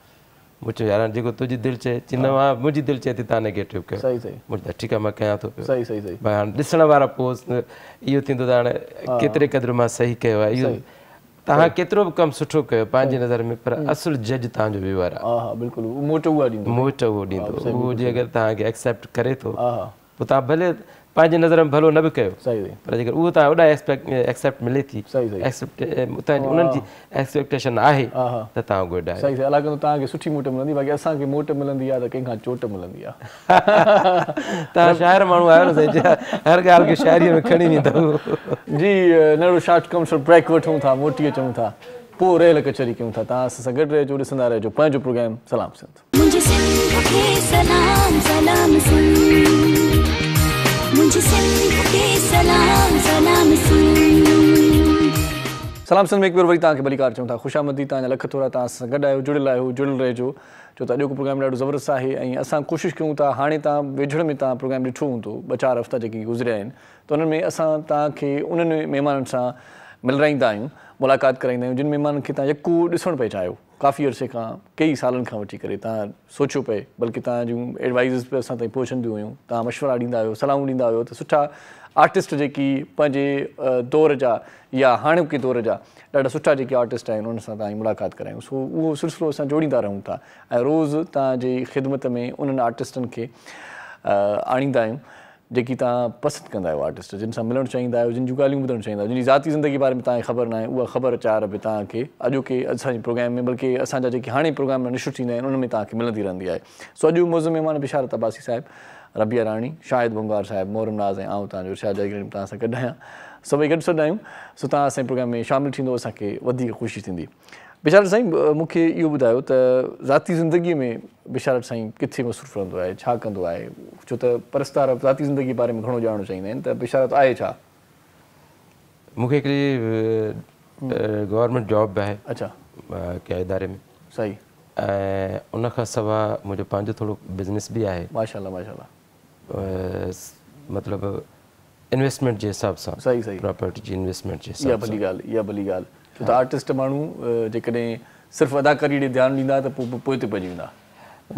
मूं चयो यार जेको तुंहिंजी दिलि चए चवंदो आहे मुंहिंजी दिलि चए थी तव्हां नेगेटिव कयो। मूं चयो ठीकु आहे मां कयां थो पियो। भई हाणे ॾिसण वारा पोइ इहो थींदो त हाणे केतिरे क़दुरु मां सही कयो आहे। इहो तव्हां केतिरो बि कमु सुठो कयो पंहिंजी नज़र में, पर असुलु जज तव्हांजो व्यवहार आहे। मोट उहो ॾींदो। उहो जे अगरि तव्हांखे एक्सेप्ट करे थो पोइ तव्हां भले पंहिंजी नज़र में भलो न बि कयो, पर जेकर उहो तव्हां ओॾा एक्सेप्ट मिले थी, उन्हनि जी एक्सपेक्टेशन आहे त तव्हां गोॾा सही सही। अलाए तव्हांखे सुठी मोट मिलंदी, बाक़ी असांखे मोट मिलंदी आहे त कंहिंखां चोट मिलंदी आहे। तव्हां शाइर माण्हू आहियो न साईं, हर ॻाल्हि खे शाइरीअ में खणी वेंदव। जी नंढो शॉर्ट कमर्शियल ब्रेक वठूं था, मोटी अचूं था, पोइ रेल कचहरी कयूं था। तव्हां असां सां गॾु रहिजो, ॾिसंदा रहिजो पंहिंजो प्रोग्राम सलाम सिंध। सलाम सिंध में हिकु भेरो वरी तव्हांखे भलीकार चऊं था, ख़ुशामदी, तव्हांजा लख थोरा, तव्हां सां गॾु आहियो, जुड़ियल आहियो, जुड़ियल रहिजो, छो त अॼोको प्रोग्राम ॾाढो ज़बरदस्त आहे। ऐं असां कोशिशि कयूं था, हाणे तव्हां वेझड़ में तव्हां प्रोग्राम ॾिठो हूंदो 2-4 हफ़्ता जेके गुज़रिया आहिनि, त उन्हनि में असां तव्हांखे उन्हनि महिमाननि सां मिलाराईंदा आहियूं, मुलाक़ात कराईंदा आहियूं, जिन महिमाननि खे तव्हां यको ॾिसणु पिए चाहियो काफ़ी अरसे खां, कई सालनि खां वठी करे तव्हां सोचियो पए, बल्कि तव्हां जूं एडवाइज़ बि असां ताईं पहुचंदियूं हुयूं, तव्हां मशवरा ॾींदा आहियो, सलाहूं ॾींदा हुयो त सुठा आर्टिस्ट जेकी पंहिंजे दौर जा या हाणोके दौर जा ॾाढा सुठा जेके आर्टिस्ट आहिनि उन्हनि सां तव्हांजी मुलाक़ात करायूं। सो उहो सिलसिलो असां जोड़ींदा रहूं था ऐं रोज़ु तव्हांजी ख़िदमत में उन्हनि आर्टिस्टनि खे आणींदा आहियूं जेकी तव्हां पसंदि कंदा आहियो, आर्टिस्ट जिन सां मिलणु चाहींदा आहियो, जिन जूं ॻाल्हियूं ॿुधणु चाहींदा आहियो, जिन जी ज़ाती ज़िंदगी बारे में तव्हांखे ख़बर न आहे, उहा ख़बर चार बि तव्हांखे अॼोके असांजे प्रोग्राम में, बल्कि असांजा जेके हाणे प्रोग्राम निश्चित थींदा आहिनि उन में तव्हांखे मिलंदी रहंदी आहे। सो अॼु मौज़ूम महिमान बिशारत अब्बासी साहिबु, रबिया राणी, शाहिद बुंगार साहिबु, मोहरम नाज़ ऐं आउं तव्हांजो इरशाद जागीरनी तव्हां सां गॾु आहियां। सभई गॾु सॾु आहियूं। सो तव्हां असांजे प्रोग्राम में शामिलु थींदो, असांखे वधीक ख़ुशी थींदी। बिशारत साईं, मूंखे इहो ॿुधायो त ज़ाती ज़िंदगीअ में बिशारत साईं किथे मसरूफ़ रहंदो आहे, छा कंदो आहे? छो त परस्तार ज़ाती ज़िंदगी बारे में घणो ॼाणणु चाहींदा आहिनि, त बिशारत आहे छा? मूंखे हिकिड़ी गवर्नमेंट जॉब आहे। अच्छा। कंहिं इदारे में। सही। ऐं उन खां सवाइ मुंहिंजो पंहिंजो थोरो बिज़नेस बि आहे। माशाल्लाह माशाल्लाह। मतिलबु इन्वेस्टमेंट जे हिसाब सां। सही सही। प्रॉपर्टी जी इन्वेस्टमेंट जे हिसाब सां। इहा भली ॻाल्हि, इहा भली ॻाल्हि। छो त आर्टिस्ट माण्हू जेकॾहिं सिर्फ़ु अदाकारी ॾे ध्यानु ॾींदा त पोइ ते पइजी वेंदा।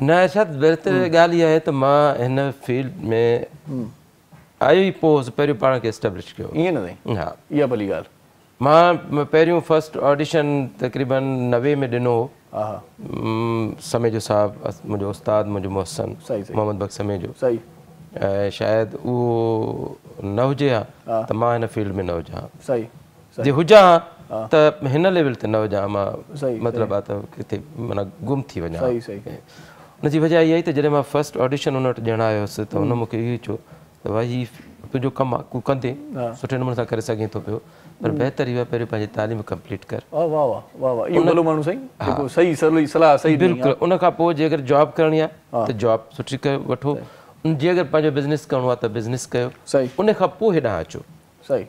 न छा बहितर ॻाल्हि इहा आहे त मां हिन फील्ड में आयो ई पोइ पहिरियों पाण खे एस्टेब्लिश कयो। ईअं न साईं? हा, इहा भली ॻाल्हि। मां पहिरियों फस्ट ऑडिशन तक़रीबन 90 में ॾिनो हो। समेजो साहिबु मुंहिंजो उस्तादु, मुंहिंजो मोहसन मोहम्मद बख़्श समेजो। सही। ऐं शायदि उहो न हुजे हा त मां हिन फील्ड में न हुजां हा। सही। जे हुजां हा त हिन लेवल ते न हुजां मां, मतिलबु आहे त किथे माना गुम थी वञा। सही सही। हुनजी वजह इहा ई त जॾहिं मां फस्ट ऑडिशन हुन वटि ॾियणु आयुसि त हुन मूंखे इहो चयो त भाई हीउ तुंहिंजो कमु आहे, तूं कंदे सुठे नमूने सां करे सघीं थो पियो, पर बहितर इहो आहे पहिरियों पंहिंजी तालीम कंप्लीट कर। वाह वाह वाह वाह, इहो भलो माण्हू साईं, जेको सही सलाह सही। बिल्कुलु। उन खां पोइ जे अगरि जॉब करणी आहे त जॉब सुठी कयो वठो, जे अगरि पंहिंजो बिज़नेस करिणो आहे त बिज़नेस कयो। सही। उन खां पोइ हेॾां अचो। सही।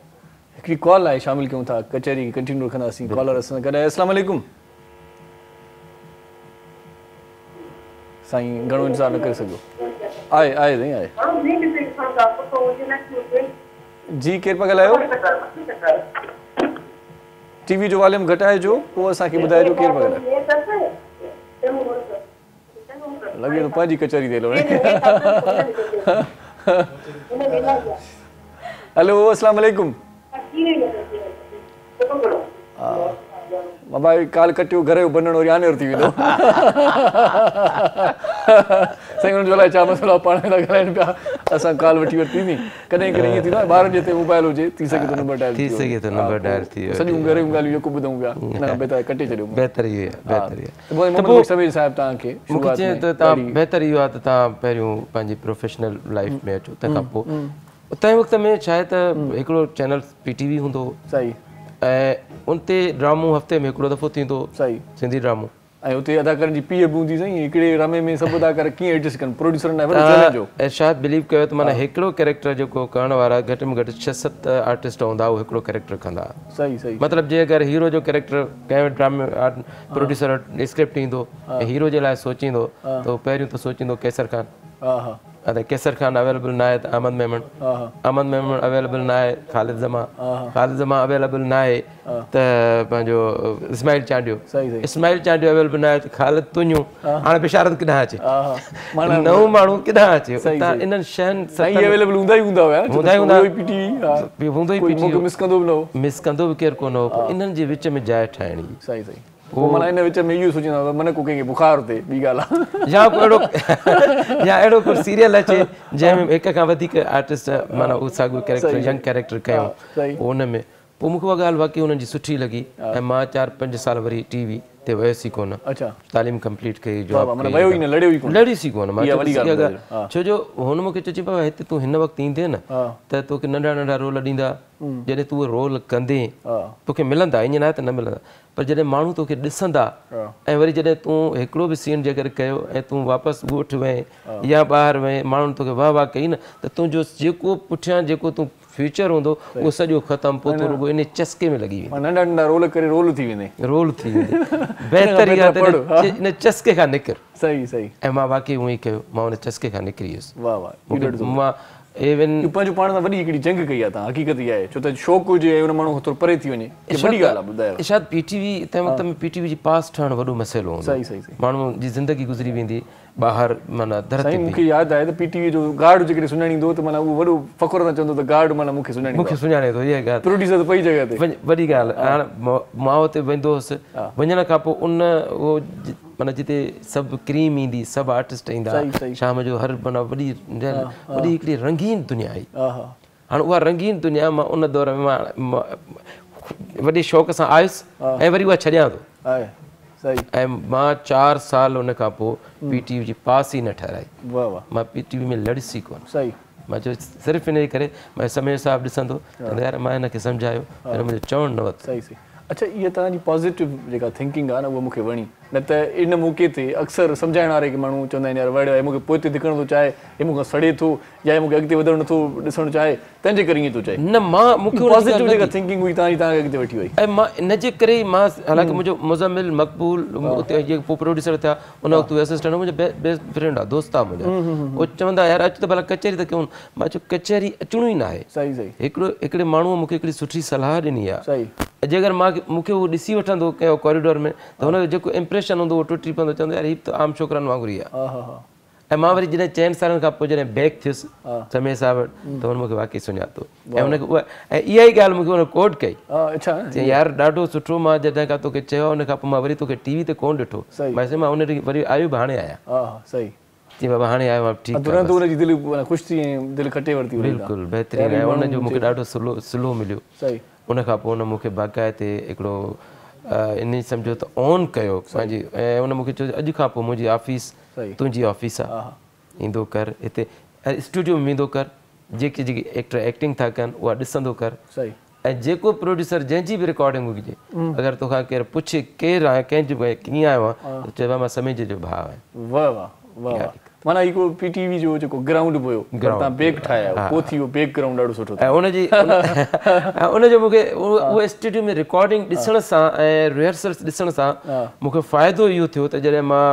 हिकिड़ी कॉल आहे, शामिलु कयूं था, कचहरी कंटिन्यू रखंदासीं। कॉलर असां गॾु आहे। अस्सलाम वालेकुम। साईं घणो इंतज़ार न करे सघियो आहे साईं आहे जी केरु पिया ॻाल्हायो टीवी जो वॉल्यूम घटाइजो पोइ असांखे ॿुधाइजो केरु पिया ॻाल्हायो लॻे थो पंहिंजी कचहरी थियल हेलो अस्सलाम वालेकुम बाबा काल कटियो घर जो बनण वरी आनेर थी वेंदो साईं हुननि जो अलाए छा मसइलो पाण था ॻाल्हाइनि पिया असां काल वठी वरिती नी कॾहिं कॾहिं ईअं थींदो आहे ॿारनि जे हिते मोबाइल हुजे थी सघे थो नंबर डायल थी सघे थो नंबर डायल थी सॼियूं घर जूं ॻाल्हियूं जेको ॿुधूं पिया न बहितर कटे छॾियो बहितर इहो आहे बहितर इहो पोइ मोहम्मद समीर साहिब तव्हांखे मूंखे चए त तव्हां बहितर इहो आहे त तव्हां पहिरियों पंहिंजी प्रोफेशनल लाइफ में अचो तंहिंखां पोइ तंहिं वक़्त में छा आहे त हिकिड़ो चैनल PTV हूंदो सही ऐं उन ते ड्रामो हफ़्ते में हिकिड़ो दफ़ो थींदो सही सिंधी ड्रामो ऐं उते अदाकारनि जी पीउ बि हूंदी साईं हिकिड़े रमे में सभु अदाकार कीअं एडजस्ट कनि प्रोड्यूसरनि लाइ वॾो चैलेंज हो इरशाद बिलीव कयो त माना हिकिड़ो कैरेक्टर जेको करण वारा घटि में घटि 6-7 आर्टिस्ट हूंदा उहो हिकिड़ो कैरेक्टर कंदा सही सही मतिलबु जे अगरि हीरो जो कैरेक्टर कंहिं ड्रामे प्रोड्यूसर स्क्रिप्ट ईंदो ऐं हीरो जे लाइ सोचींदो त उहो पहिरियों त सोचींदो कैसर खान हा हा अरे कैसर खान अवेलेबल न आहे त अहमद मेमन अवेलेबल न आहे ख़ालिद ज़मा अवेलेबल न आहे त पंहिंजो इस्माइल चांडियो अवेलेबल न आहे त ख़ालिद तुंहिंजूं हाणे बिशारत किथां अचे नओं माण्हू किथां अचे त इन्हनि शयुनि अवेलेबल हूंदा ई हूंदा मिस कंदो बि केरु कोन हो इन्हनि जे विच में जाइ ठाहिणी सही सही पोइ माना इन विच में इहो सोचींदा मन को कंहिंखे बुखार थिए ॿी ॻाल्हि आहे या अहिड़ो को सीरियल अचे जंहिंमें हिक खां वधीक आर्टिस्ट माना उहो साॻियो कैरेक्टर यंग कैरेक्टर कयूं पोइ हुन में पोइ मूंखे उहा ॻाल्हि वाक़ई हुननि जी सुठी लॻी ऐं मां 4-5 साल वरी TV ते वियुसि ई कोन तालीम कंप्लीट कई जॉब लड़ियुसि ई कोन छो जो हुन मूंखे चई पियो हिते तूं हिन वक़्तु ईंदे न त तोखे नंढा नंढा रोल ॾींदा जॾहिं तूं उहो रोल कंदे तोखे मिलंदा ईअं न आहे त न मिलंदा पर जॾहिं माण्हू तोखे ॾिसंदा ऐं वरी जॾहिं तूं हिकिड़ो बि सीन जेकर कयो ऐं तूं वापसि ॻोठु वएं या ॿाहिरि वएं माण्हुनि तोखे वाह कई न त तुंहिंजो जेको पुठियां जेको तूं फ्यूचर हूंदो उहो सॼो ख़तमु पोइ तूं रुॻो इन चस्के में लॻी वेंदो नंढा नंढा रोल करे रोल थी वेंदे बहितरी आहे इन चस्के खां निकिर सही सही ऐं मां वाक़ई उहो ई कयो मां उन चस्के खां निकिरी वियुसि मां इवन पंहिंजो पाण सां वॾी हिकिड़ी जंग कई आहे तव्हां हक़ीक़त इहा आहे छो त शौक़ु हुजे हुन माण्हू खां थोरो परे थी वञे वॾी ॻाल्हि आहे ॿुधायो शायदि PTV तंहिं वक़्त में PTV जी पास ठहणु वॾो मसइलो हूंदो माण्हू जी ज़िंदगी गुज़री वेंदी ॿाहिरि माना धरती मूंखे यादि आहे त PTV जो गार्ड जेकॾहिं सुञाणींदो त माना उहो वॾो फ़ख़ुर सां चवंदो त गार्ड माना मूंखे सुञाणे थो इहा ॻाल्हि प्रोड्यूसर त पई जॻह ते वॾी ॻाल्हि हाणे मां हुते वेंदो हुउसि वञण खां पोइ उन उहो माना जिते सभु क्रीम ईंदी सभु आर्टिस्ट ईंदा शाम जो हर माना वॾी हिकिड़ी रंगीन दुनिया आई हाणे उहा रंगीन दुनिया मां उन दौर में मां वॾे शौक़ सां आयुसि ऐं वरी उहा छॾियां थो ऐं मां 4 साल उन खां पोइ PTV जी पास ई न ठहिराई मां PTV में लड़ियुसि ई कोन मां चयो सिर्फ़ु इन करे मां समय साहिबु ॾिसंदो यार मां हिनखे सम्झायो पर मुंहिंजो चवणु न वरितो अच्छा इहा तव्हांजी पॉज़िटिव जेका थिंकिंग आहे न उहा मूंखे वणी न त इन मौक़े ते अक्सर सम्झाइण वारे की माण्हू चवंदा आहिनि यार वड़ मूंखे पोइ धिकणु थो चाहे हे मूंखां सड़े थो या मूंखे अॻिते वधणु नथो ॾिसणु चाहे तंहिंजे करे ईअं थो चए न मां मूंखे पॉज़िटिव जेका थिंकिंग हुई तव्हांखे अॻिते वठी वई ऐं मां इन जे करे मां हालांकि मुंहिंजो मुज़मिल मक़बूल उते पोइ प्रोड्यूसर थिया उन वक़्तु असिस्टेंट मुंहिंजो बेस्ट फ्रेंड आहे दोस्त आहे मुंहिंजो उहो चवंदा यार अचु त भला कचहरी त कयूं मां चयो कचहरी अचिणो ई न आहे हिकिड़े माण्हूअ मूंखे हिकिड़ी सुठी सलाह ॾिनी आहे जेकर मूंखे उहो ॾिसी वठंदो कंहिं कॉरिडोर में त हुनजो जेको इम्प्रेशन हूंदो उहो टुटी पवंदो चवंदो यार हीअ त आम छोकिरनि वांगुरु ई आहे ऐं मां वरी जॾहिं 4 सालनि खां पोइ जॾहिं बैक थियुसि समय सां वटि त हुन मूंखे वाक़ई सुञातो ऐं हुनखे उहा ऐं इहा ई ॻाल्हि मूंखे हुन कोट कई चई यार ॾाढो सुठो मां जॾहिं खां तोखे चयो हुन खां पोइ मां वरी तोखे TV ते कोन ॾिठो मां हुन ॾींहुं वरी आयो बि हाणे आहियां चई बाबा हाणे आयो आहे बिल्कुलु बहितरीनु आहे हुनजो मूंखे ॾाढो स्लो मिलियो उन खां पोइ हुन मूंखे बाक़ाइदे हिकिड़ो इन सम्झो त ऑन कयो पंहिंजी ऐं हुन मूंखे चयो अॼु खां पोइ मुंहिंजी ऑफिस तुंहिंजी ऑफिस आहे ईंदो कर हिते स्टूडियो में वेंदो कर जेकी एक्टर एक्टिंग था कनि उहा ॾिसंदो कर ऐं जेको प्रोड्यूसर जंहिंजी बि रिकॉर्डिंग हुजे अगरि तोखां केरु पुछे केरु आहे कंहिंजो कीअं आयो आहे त चइबो मां समय जो भाउ आहियां माना हिकिड़ो PTV जो जेको ग्राउंड हुयो तव्हां बेक ठाहिया पोइ थी वियो बैकग्राउंड ॾाढो सुठो ऐं उनजो मूंखे उहो स्टूडियो में रिकॉर्डिंग ॾिसण सां ऐं रिहर्सल्स ॾिसण सां मूंखे फ़ाइदो इहो थियो त जॾहिं मां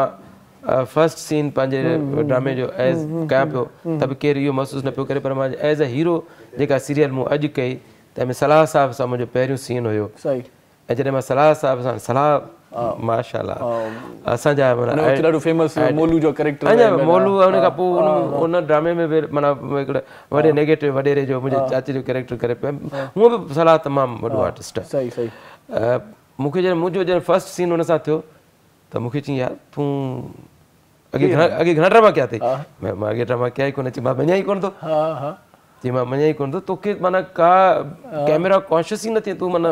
फर्स्ट सीन पंहिंजे ड्रामे जो एज़ कयां पियो त बि केरु इहो महसूसु न पियो करे, पर मां एज़ अ हीरो जेका सीरियल मूं अॼु कई तंहिंमें सलाह साहिब सां मुंहिंजो पहिरियों सीन हुयो। सही। ऐं जॾहिं मां सलाह साहिब सां सलाह माशाल्लाह असांजा ॾाढो फेमस मोलू जो कैरेक्टर अञा मोलू हुन खां पोइ उन ड्रामे में बि माना हिकिड़े वॾे नेगेटिव वॾेरे जो मुंहिंजे चाचे जो कैरेक्टर करे पियो। हूअं बि सलाह तमामु वॾो आर्टिस्ट आहे। सही सही। मूंखे जॾहिं मुंहिंजो जॾहिं फर्स्ट सीन हुन सां थियो त मूंखे चई यार तूं अॻे घणा ड्रामा कया अथई? मां अॻे ड्रामा कया ई कोन, अची मां मञा ई कोन थो। जी मां मञा ई कोन थो, तोखे माना का कैमरा कॉन्शियस ई न थिए, तूं माना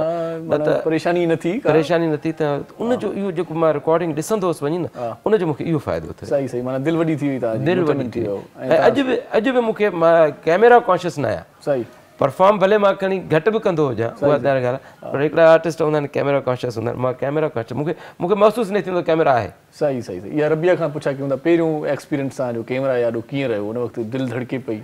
परेशानी न थी त उनजो इहो जेको मां रिकॉर्डिंग ॾिसंदो हुउसि वञी न उनजो मूंखे इहो फ़ाइदो थियो। सही सही, माना दिलि वॾी थी वई, दिलि वॾी थी वई। ऐं अॼु बि मूंखे मां कैमरा कॉन्शियस न आहियां। सही। परफॉर्म भले मां खणी घटि बि कंदो हुजां, उहा ॻाल्हि आहे, पर हिकिड़ा आर्टिस्ट हूंदा आहिनि कैमरा कॉन्शियस हूंदा आहिनि। मां कैमरा कॉन्शियस मूंखे महसूसु न थींदो कैमरा आहे। सही सही सही। इहा रबिया खां पुछा कयूं था, पहिरियों एक्सपीरियंस तव्हांजो कैमरा यादो कीअं रहियो? उन वक़्तु दिलि धड़के पई,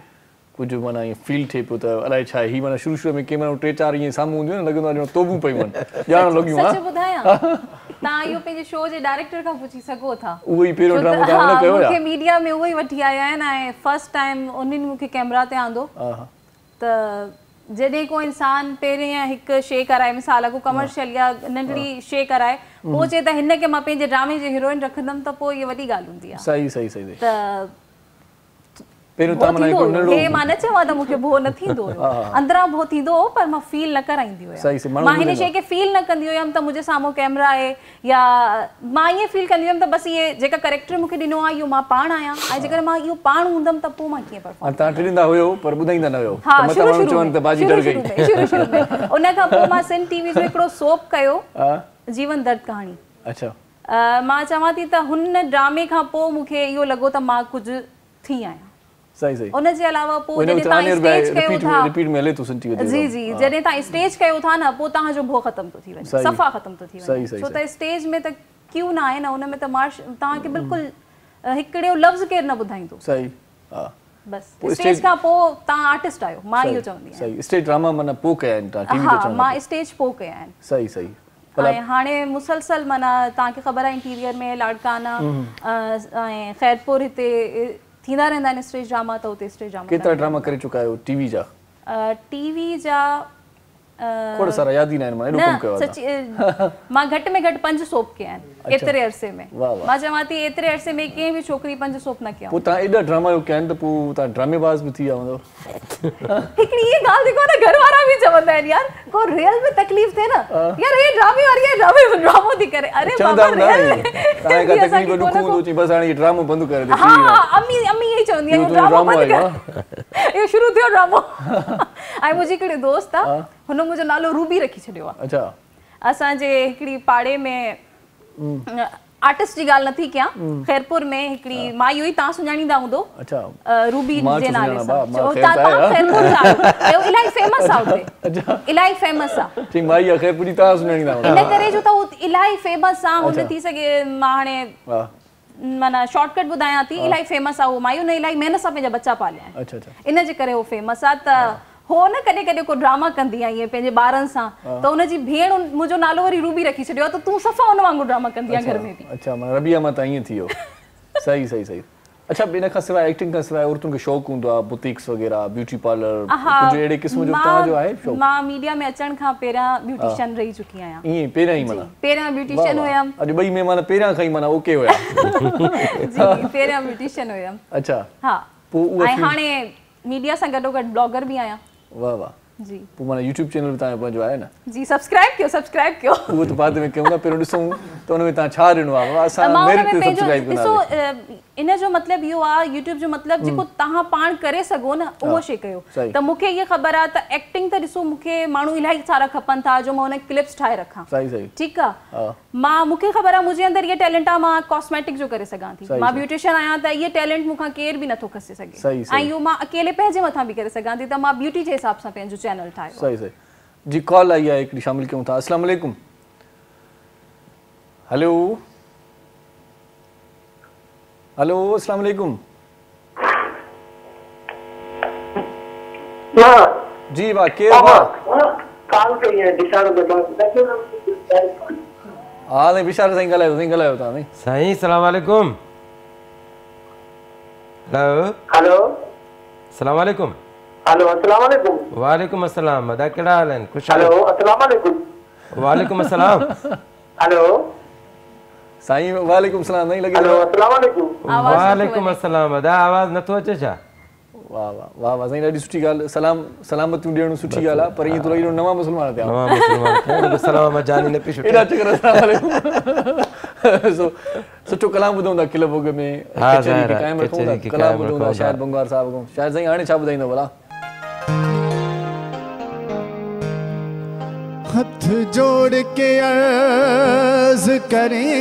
कुझु माना ईअं फील थिए पियो त अलाए छा आहे हीअ, माना शुरू में कैमरा 3-4 ईअं साम्हूं हूंदियूं न, लॻंदो आहे ॼण तोबूं पयूं आहिनि, ॼाण लॻियूं। सच ॿुधायां तव्हां इहो पंहिंजे शो जे डायरेक्टर खां पुछी सघो था। उहो ई पहिरियों ड्रामो तव्हां न कयो? मूंखे मीडिया में उहो ई वठी आया आहिनि ऐं फर्स्ट टाइम उन्हनि मूंखे कैमरा ते आंदो। त जॾहिं को इंसान पहिरें हिकु शइ कराए, मिसाल को कमर्शियल या नंढड़ी शइ कराए, पोइ चए त हिन खे मां पंहिंजे ड्रामे जी हीरोइन रखंदमि, त पोइ इहा वॾी ॻाल्हि हूंदी आहे। सही सही सही। त पहिरियों तव्हां माना हिकु नंढो, हे मां न चवां त मूंखे भउ न थींदो हुयो, अंदरां भउ थींदो हो, पर मां फील न कराईंदी हुयमि। मां हिन शइ खे फील न कंदी हुयमि त मुंहिंजे साम्हूं कैमरा आहे, या मां ईअं फील कंदी हुयमि त बसि इहे जेका कैरेक्टर मूंखे ॾिनो आहे इहो मां पाण आहियां, ऐं जेकर मां इहो पाण हूंदमि त पोइ मां कीअं परफॉर्म। तव्हां टिड़ींदा हुयो पर ॿुधाईंदा न हुयो? हा, शुरू में उन खां पोइ मां सिंध टीवी जो हिकिड़ो सोप कयो, जीवन दर्द कहाणी। अच्छा। मां चवां थी त हुन ड्रामे खां पोइ मूंखे इहो लॻो त मां कुझु थी आहियां। सही सही। उन जे अलावा पोइ जॾहिं तव्हां स्टेज कयो था, रिपीट में हले थो सिंध टीवी ते। जी जी, जॾहिं तव्हां स्टेज कयो था न, पोइ तव्हांजो भउ ख़तम थो थी वञे, सफ़ा ख़तम थो थी वञे। छो त स्टेज में त क्यों न आहे न, उन में त तव्हांखे बिल्कुलु हिकिड़ो लफ़्ज़ केरु न ॿुधाईंदो। सही। हा बसि स्टेज खां पोइ तव्हां आर्टिस्ट आहियो, मां इहो चवंदी आहियां। सही। स्टेज ड्रामा माना पोइ कया आहिनि तव्हां टीवी ते? हा, मां स्टेज पोइ कया आहिनि। सही सही। ऐं हाणे मुसलसल माना तव्हांखे ख़बर आहे इंटीरियर में लाड़काना ऐं खैरपुर हिते थींदा रहंदा आहिनि स्टेज ड्रामा, त उते स्टेज ड्रामा। केतिरा ड्रामा करे चुका आहियो टीवी जा? टीवी जा खोड़ सारा याद ही ना है, मैंने कम कयो सच्ची मां घट में घट 5 सोप के हैं एतरे अरसे में। मां चवाती एतरे अरसे में के भी छोकरी 5 सोप ना किया। पोता एडा ड्रामा यो कहन त पो ता ड्रामेबाज भी थी आंदो। हिकड़ी ये गाल देखो ना, घर वाला भी चवंदा है यार को रियल में तकलीफ थे ना यार, ये ड्रामे वाली है ड्रामा थी करे। अरे बाबा रियल ताए का तकलीफ दुखू दो ची बस आनी ड्रामा बंद कर दे। हां अम्मी अम्मी यही चवंदी है ड्रामा बंद कर। ये शुरू थियो ड्रामा। आई मुझे कड़े दोस्त था, हुन मुझे नालो रूबी रखी छडियो। अच्छा। असा जे हिकड़ी पाड़े में आर्टिस्ट जी गाल नथी क्या, खैरपुर में हिकड़ी मां योई ता सुञाणींदा हूंदो। अच्छा। रूबी जे नाले सां ता खैरपुर जा यो इलाही फेमस आ उते। अच्छा। इलाही फेमस आ। ठीक माई खैरपुरी ता सुञाणींदा हूंदा। इन करे जो त इलाही फेमस आ, हुन थी सके मां हाणे माना शॉर्टकट बुधाया थी, इलाही फेमस आ वो मायू ने इलाही मेहनत सां पंहिंजा बच्चा पालिया। अच्छा अच्छा। इन जे करे वो फेमस आ। त हो न कॾहिं कॾहिं को ड्रामा कंदी आहे ईअं पंहिंजे ॿारनि सां, त हुनजी भेण मुंहिंजो नालो वरी रूबी रखी छॾियो आहे, त तूं सफ़ा हुन वांगुरु ड्रामा कंदी आहे घर में बि। अच्छा, माना रबिया मां त ईअं थी वियो। सही सही सही। अच्छा, इन खां सवाइ एक्टिंग खां सवाइ औरतुनि खे शौक़ु हूंदो आहे बुटीक्स वग़ैरह, ब्यूटी पार्लर, कुझु अहिड़े क़िस्म जो तव्हांजो आहे शौक़ु? मां मीडिया में अचण खां पहिरियां ब्यूटिशियन रही चुकी आहियां। ईअं पहिरियां ई माना? पहिरियां ब्यूटिशियन हुयमि। अॼु ॿई महिमान पहिरियां खां ई माना ओके हुया। जी, पहिरियां ब्यूटिशियन हुयमि। अच्छा। हा। पोइ ऐं हाणे मीडिया सां गॾोगॾु ब्लॉगर बि आहियां। वाह वाह। जी। पोइ माना YouTube चैनल बि तव्हांजो पंहिंजो आहे न? जी, सब्सक्राइब कयो उहो त बाद में कयूं था, पहिरियों ॾिसूं त हुन में तव्हां छा ॾिनो आहे। असां मेरिट ते सब्सक्राइब कंदा। ॾिसो इन जो मतिलबु इहो आहे, YouTube जो मतिलबु जेको तव्हां पाण करे सघो न उहो शइ कयो। त मूंखे इहा ख़बर आहे त एक्टिंग त ॾिसो मूंखे माण्हू इलाही सारा खपनि था जो मां हुन क्लिप्स ठाहे रखां। सही सही। ठीकु आहे। मां मूंखे ख़बर आहे मुंहिंजे अंदरि इहा टैलेंट आहे, मां कॉस्मेटिक जो करे सघां थी, मां ब्यूटिशियन आहियां, त इहा टैलेंट मूंखां केर बि नथो खसे सघे, ऐं इहो मां अकेले पंहिंजे मथां बि करे सघां थी, त मां ब्यूटी जे हिसाब सां पंहिंजो चैनल ठाहियो। सही सही। जी, कॉल आई आहे हिकिड़ी, शामिल कयूं था। अस्सलाम वालेकुम। हेलो हेलो, अस्सलाम वालेकुम। जी वाह, केर वाह? कॉल कई है बिशार दे हां, ने बिशार साईं ॻाल्हायो, साईं ॻाल्हायो था। साईं, अस्सलाम वालेकुम। हेलो हेलो अस्सलाम वालेकुम। हेलो अस्सलाम वालेकुम। वालेकुम अस्सलाम। अदा केड़ा हाल है? खुश हेलो अस्सलाम वालेकुम। वालेकुम अस्सलाम। हेलो साईं वालेकुम सलाम नहीं लगे। हेलो अस्सलाम वालेकुम। वालेकुम अस्सलाम। अदा आवाज नथो अचे छा? वाह वाह वाह वाह साईं ॾाढी सुठी ॻाल्हि। सलामतियूं ॾियणु सुठी ॻाल्हि आहे, पर ईअं थोरो इहो नवां मुस्लमान थिया। नवां मुस्लमान थे सलाम जानी न पिछ एॾा चकर अस्सलाम वालेकुम। सो सुठो कलाम ॿुधूं था किल बुग में, कचहरी खे क़ाइमु रखूं था, कलाम ॿुधूं था शाहिद बंगवार साहिब खां। शाहिद साईं हाणे छा ॿुधाईंदो भला? हथ जोड़ के अर्ज करें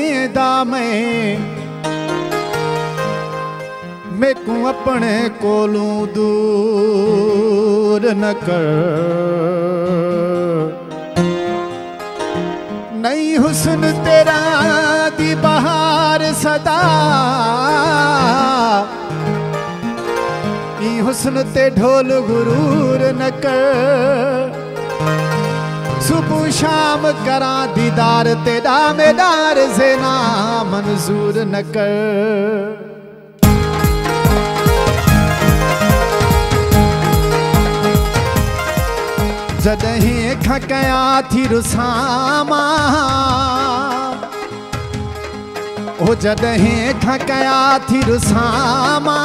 मैं को अपने कोलों दूर न कर। नहीं हुस्न तेरा दी बहार सदा, ई हुस्न ते ढोल गुरूर न कर। सुबह शाम करा दीदार तेरा मेदार से ना मंजूर न कर। जदहीं खकया थी रुसामा, ओ जदहीं खकया थी रुसामा,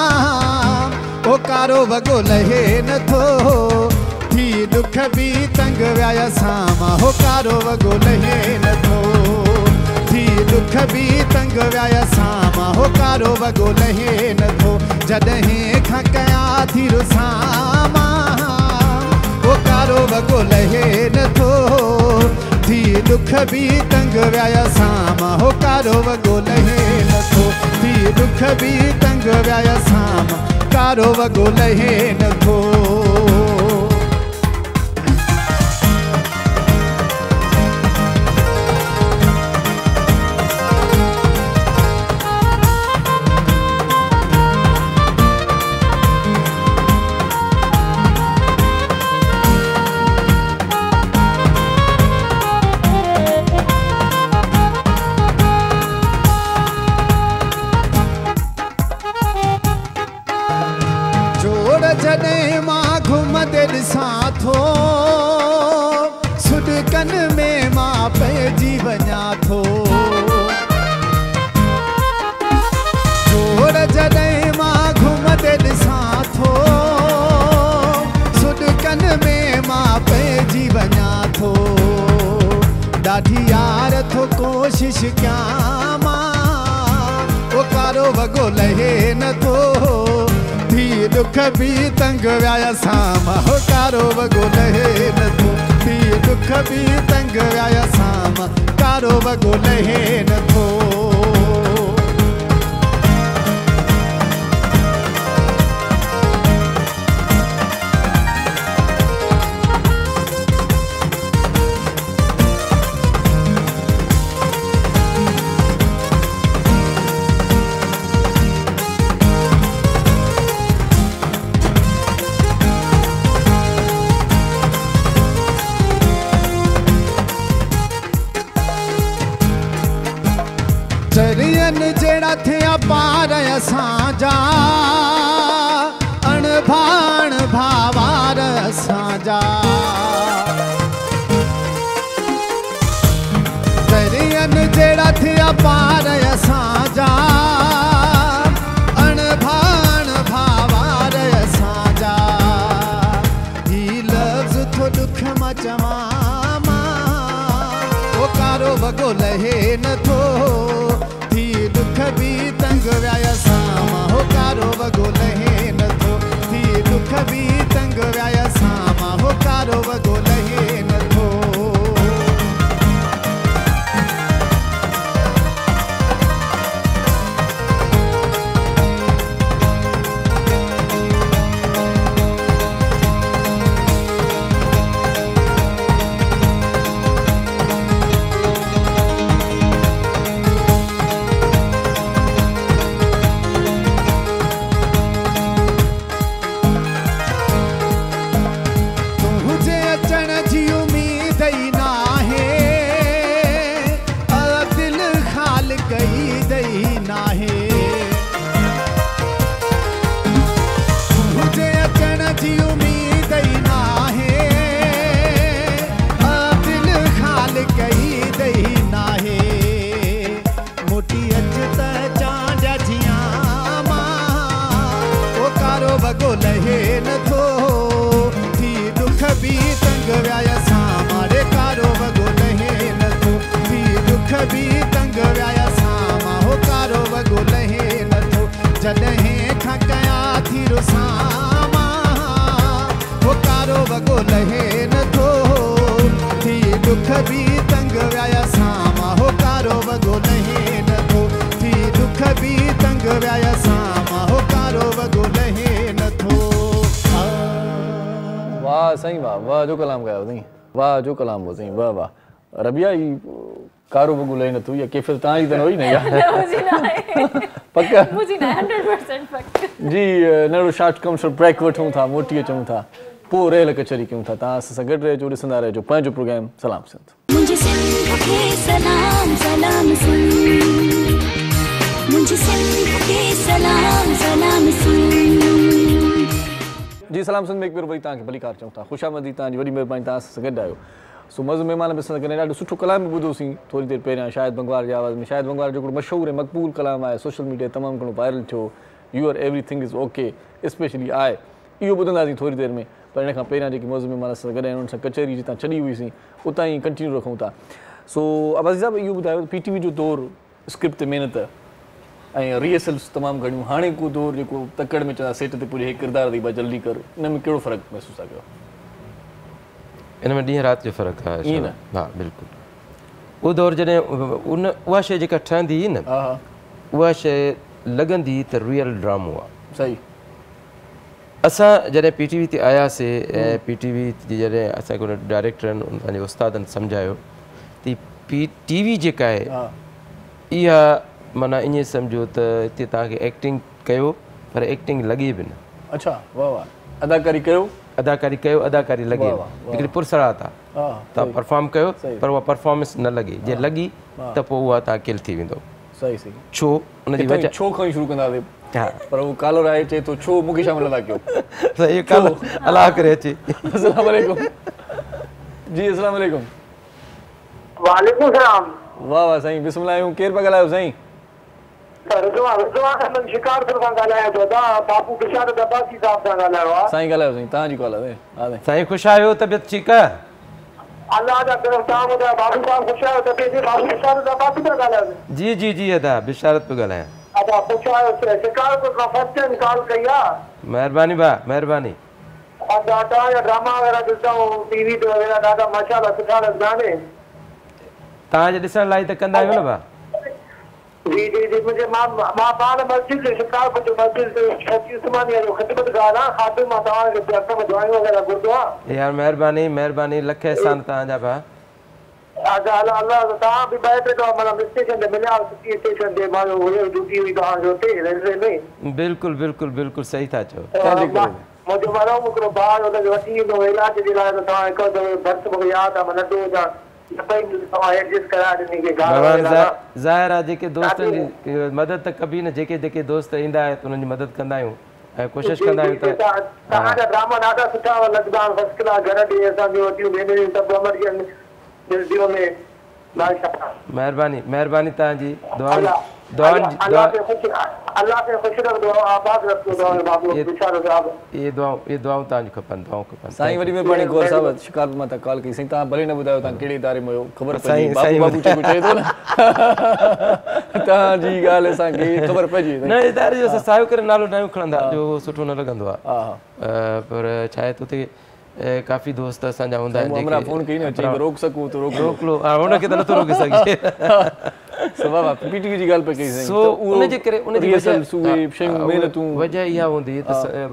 ओ कारो वगो लहे न थो थी दुख भी तंग व्याया सामा। हो कारो वगो लहे न थो थी दुख भी तंग व्याया सामा। हो कारो वगो लहे न थो जदहीं खकया थी रुसामा, ओ कारो वगो लहे न थो थी दुख भी तंग व्याया सामा। हो कारो वगो लहे न थो थी दुख भी तंग व्याया सामा। कारो वगो लहे न थो। जॾहिं मां घुमंदे ॾिसां थो सुॾकनि में मां पइजी वञा थो। जोड़ जॾहिं मां घुमंदे ॾिसां थो सुॾकनि में मां पइजी वञा थो। ॾाढी यार थो कोशिश कयां मां, ओ कारो वगो लहे न थो थी दुख भी तंग व्याया सामा। हो कारो वगो लहे न थो थी दुख भी तंग व्याया सामा। कारो वगो लहे न थो। चरियन जेड़ा थिया पार असांजा, अणभाण भावार असांजा। चरियन जेड़ा थिया पार असांजा, अणभाण भावार असांजा। ही लफ्ज़ थो दुख मां चवां मां, ओ कारो वगो लहे न थो दुख भी तंग व्याया सामा। हो कारो वगो लहे न थो थी दुख भी तंग व्याया सामा। हो कारो वगो लहे न थो। वाह सही वाह वाह जो कलाम कयो अथई वाह जो कलाम हो अथई वाह वाह रबिया ही कारो बगु लई न तू या केफिल ताई त होई न या मुझे ना है पक्का मुझे ना 100% पक्का जी नरो शॉर्ट कमर्शियल ब्रेक वठूं था मोटी अचूं था पो रेल कचहरी क्यों था ता सां गड रहिजो ॾिसंदा रहिजो पंहिंजो प्रोग्राम सलाम सिंध मुझे सिंध के सलाम सलाम सिंध मुझे सिंध के सलाम सलाम सिंध जी सलाम सिंध में एक बार वरी तव्हांखे भली कार चऊं था ख़ुशामदी तव्हांजी वॾी महिरबानी तव्हां सां गॾु आहियो सो मज़ो महिमान बि असां ॾाढो सुठो कलाम बि ॿुधोसीं थोरी देरि पहिरियां शाहिद बंगवार जी आवाज़ में शाहिद बंगवार जो हिकिड़ो मशहूरु ऐं मक़बूल कलाम आहे सोशल मीडिया तमामु घणो वायरल थियो your everything is okay specially आहे इहो ॿुधंदासीं थोरी देरि में पर हिन खां पहिरियां जेकी मौज़ महिमान असां गॾु आहिनि उन्हनि सां कचहरी जितां छॾी हुईसीं उतां ई कंटिन्यू रखूं था सो अब्बासी साहिबु इहो ॿुधायो PTV जो दौरु स्क्रिप्ट ते महिनत ऐं रिहर्सल्स तमामु घणियूं हाणे को दौरु जेको तकड़ में चवंदा सेट ते पुॼे हिकु किरदार ॾेई जल्दी कर इन में कहिड़ो फ़र्क़ु महसूसु आहे कयो इन में ॾींहुं राति जो फ़र्क़ु आहे हा बिल्कुलु उहो दौरु जॾहिं उहा शइ जेका ठहंदी हुई न उहा शइ लॻंदी त रियल ड्रामो आहे सही असां जॾहिं PTV ते आयासीं ऐं PTV जी जॾहिं असांखे उन डायरेक्टरनि पंहिंजे उस्तादनि सम्झायो त PTV जेका आहे इहा माना ईअं सम्झो त हिते तव्हांखे एक्टिंग कयो पर एक्टिंग लॻे बि न अच्छा वाह वाह अदाकारी कयो अदाकारी लॻे हिकिड़ी पुरसरात आहे तव्हां परफॉर्म कयो पर उहा परफॉर्मेंस न लॻे जे लॻी त पोइ उहा तव्हां किल थी वेंदो सही सही छो उनजी वजह छो खां ई शुरू कंदासीं हा पर उहो कालो राय चए थो छो मूंखे शामिल था कयो सही कालो अलाह करे अचे अस्सलाम वालेकुम जी अस्सलाम वालेकुम वालेकुम सलाम वाह वाह साईं बिस्मिल्लाह आहियूं केरु पिया ॻाल्हायो साईं शिकार खां ॻाल्हायां थो बापू बिशारत अब्बासी साहिब सां ॻाल्हायो आहे साईं ॻाल्हायो साईं तव्हांजी कॉल आहे साईं ख़ुशि आहियो तबियत ठीकु आहे अल्लाह जा तरफ़ तव्हां ॿुधायो बाबू साहिब ख़ुशि आहियो तबियत बाबू बिशारत अब्बासी सां ॻाल्हायो जी जी जी अदा बिशारत पियो ॻाल्हायां अच्छा ख़ुशि आहियो शिकार खां फर्स्ट टाइम कॉल कई आहे महिरबानी भाउ महिरबानी तव्हांजा ड्रामा वग़ैरह ॾिसूं TV ते वग़ैरह ॾाढा माशाल्लाह सुठा लॻंदा आहिनि तव्हांजे ॾिसण लाइ त कंदा आहियूं न भाउ जी जी जी मुझे मां पाण मस्जिद जे शिकारपुर जो मस्जिद शफ़ी उस्मानिया जो ख़िदमतगार आहियां ख़ातिम मां तव्हांखे हफ़्ते में दुआयूं वग़ैरह घुरंदो आहे यार महिरबानी महिरबानी लख एहसान तव्हांजा भाउ अच्छा अल्लाह तव्हां बि ॿ टे दफ़ा माना स्टेशन ते मिलिया सिटी स्टेशन ते मां ड्यूटी हुई तव्हांजो हुते रेलवे में बिल्कुलु बिल्कुलु बिल्कुलु सही था चओ मुंहिंजो वॾो हिकिड़ो भाउ हुनखे वठी ईंदो इलाज जे लाइ त तव्हां हिकु दफ़ो भर्त मूंखे यादि आहे मां नंढो हुजां ज़ाहिर आहे जेके दोस्तनि जी मदद त कबी न जेके जेके दोस्त ईंदा आहिनि उन्हनि जी मदद कंदा आहियूं ऐं कोशिशि कंदा आहियूं त तव्हांजा ड्रामा ॾाढा सुठा लॻंदा आहिनि फर्स्ट क्लास घर ॾे असांजूं वटियूं भेनरियूं सभु अमर दिलियूं में महिरबानी महिरबानी तव्हांजी ये दुआऊं तव्हांजी खपनि दुआऊं खपनि साईं वरी महिरबानी गौर साहिब शिकारपुर मां तव्हां कॉल कई साईं तव्हां भले न ॿुधायो तव्हां कहिड़े इदारे में हुयो ख़बर पइजी बाबू चए थो न तव्हांजी ॻाल्हि असांखे ख़बर पइजी न इदारे जो असां साहियो करे नालो न खणंदा जो सुठो न लॻंदो आहे पर छा आहे त हुते काफ़ी दोस्त असांजा हूंदा आहिनि हमरा फोन कई न चई रोक सकूं त रोक लो हुनखे त नथो रोके सघे PTV जी ॻाल्हि पे कई साईं सो उनजे करे उनजी वजह इहा हूंदी त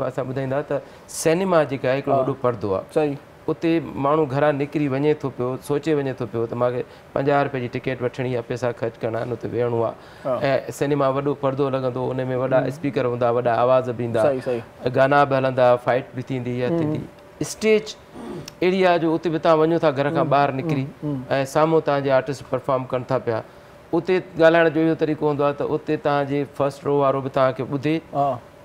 असां ॿुधाईंदा त सिनेमा जेका आहे हिकिड़ो वॾो परदो आहे सही उते माण्हू घरां निकिरी वञे थो पियो सोचे वञे थो पियो त मूंखे 50 रुपए जी टिकट वठणी आहे पैसा ख़र्चु करणा आहिनि उते वेहणो आहे ऐं सिनेमा वॾो परदो लॻंदो उन में वॾा स्पीकर हूंदा वॾा आवाज़ बि ईंदा गाना बि हलंदा फाइट बि थींदी इहा थींदी स्टेज अहिड़ी आहे जो उते बि तव्हां वञो था घर खां ॿाहिरि निकिरी ऐं साम्हूं तव्हांजे आर्टिस्ट परफॉर्म कनि था पिया उते ॻाल्हाइण जो इहो तरीक़ो हूंदो आहे त उते तव्हांजे फर्स्ट रो वारो बि तव्हांखे ॿुधे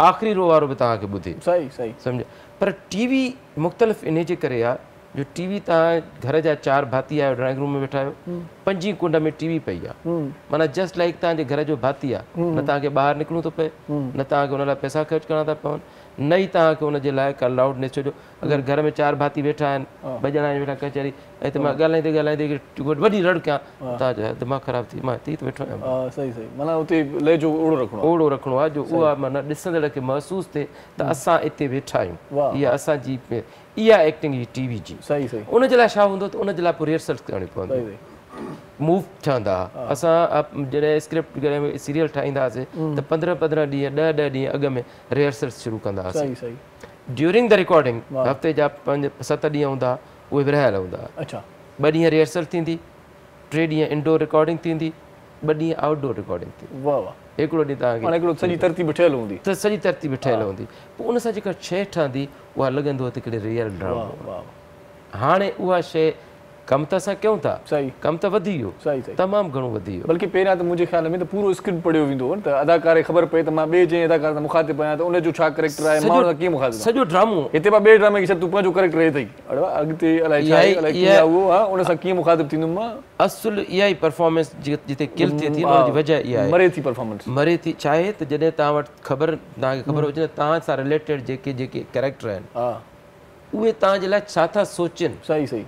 आख़िरी रो वारो बि तव्हांखे ॿुधे सही सही सम्झ पर TV मुख़्तलिफ़ इन जे करे आहे जो TV तव्हां घर जा 4 भाती आहियो ड्राइंग रूम में वेठा आहियो 5 कुंड में TV पई आहे माना जस्ट लाइक तव्हांजे घर जो भाती आहे न तव्हांखे ॿाहिरि निकिरणो थो पए न तव्हांखे हुन लाइ पैसा ख़र्चु करणा था पवनि न ई तव्हांखे हुनजे लाइ का लाउडनेस छो जो अगरि घर में 4 भाती वेठा आहिनि 2 ॼणा वेठा कचहरी ऐं त मां ॻाल्हाईंदे ॻाल्हाईंदे वॾी रड़ कयां तव्हां जो दिमाग़ु ख़राबु थी मां हिते वेठो आहियां सही सही माना उते लहजो ओड़ो रखिणो आहे जो उहा माना ॾिसंदड़ खे महसूसु थिए त असां हिते वेठा आहियूं इहा असांजी इहा एक्टिंग जी TV जी सही सही उनजे लाइ छा हूंदो त उनजे लाइ पोइ रिहर्सल करणी पवंदी मूव ठहंदा असां जॾहिं स्क्रिप्ट सीरियल ठाहींदा हुआसीं त 15 ॾींहं 10 ॾींहं अॻु में रिहर्सल्स शुरू कंदा हुआसीं ड्यूरिंग द रिकॉर्डिंग हफ़्ते जा 5-7 ॾींहं हूंदा उहे विरहायल हूंदा। अच्छा 2 ॾींहं रिहर्सल थींदी, 3 ॾींहं इंडोर रिकॉर्डिंग थींदी, 2 ॾींहं आउटडोर रिकॉर्डिंग थींदी। वाह वाह, हिकिड़ो ॾींहुं तव्हांखे माना हिकिड़ो सॼी तरतीब ठहियल हूंदी। त सॼी तरतीब ठहियल हूंदी, पोइ उन सां जेका शइ ठहंदी उहा लॻंदो त हिकिड़े रियल ड्रामो। वाह, हाणे उहा शइ कमु त असां कयूं था, सही कमु त वधी वियो, सही सही, तमामु घणो वधी वियो। बल्कि पहिरियां त मुंहिंजे ख़्याल में त पूरो स्क्रिप्ट पढ़ियो वेंदो हो न, त अदाकार खे ख़बर पए त मां ॿिए जंहिं अदाकार सां मुखातिब आहियां त उनजो छा कैरेक्टर आहे, मां उन सां कीअं मुखातिब आहियां। सॼो ड्रामो हिते मां ॿिए ड्रामे खे छॾ तूं पंहिंजो कैरेक्टर हे अथई, अॻिते अलाए छा आहे, अलाए कीअं आहे उहो, हा उन सां कीअं मुखातिब थींदुमि मां। असुल इहा ई परफॉर्मेंस जिते किल थिए थी उनजी वजह इहा आहे, मरे थी परफॉर्मेंस, मरे थी। चाहे त जॾहिं तव्हां वटि तव्हांखे ख़बर हुजे न तव्हां सां रिलेटेड जेके कैरेक्टर आहिनि उहे तव्हांजे लाइ छा था सोचनि। सही सही,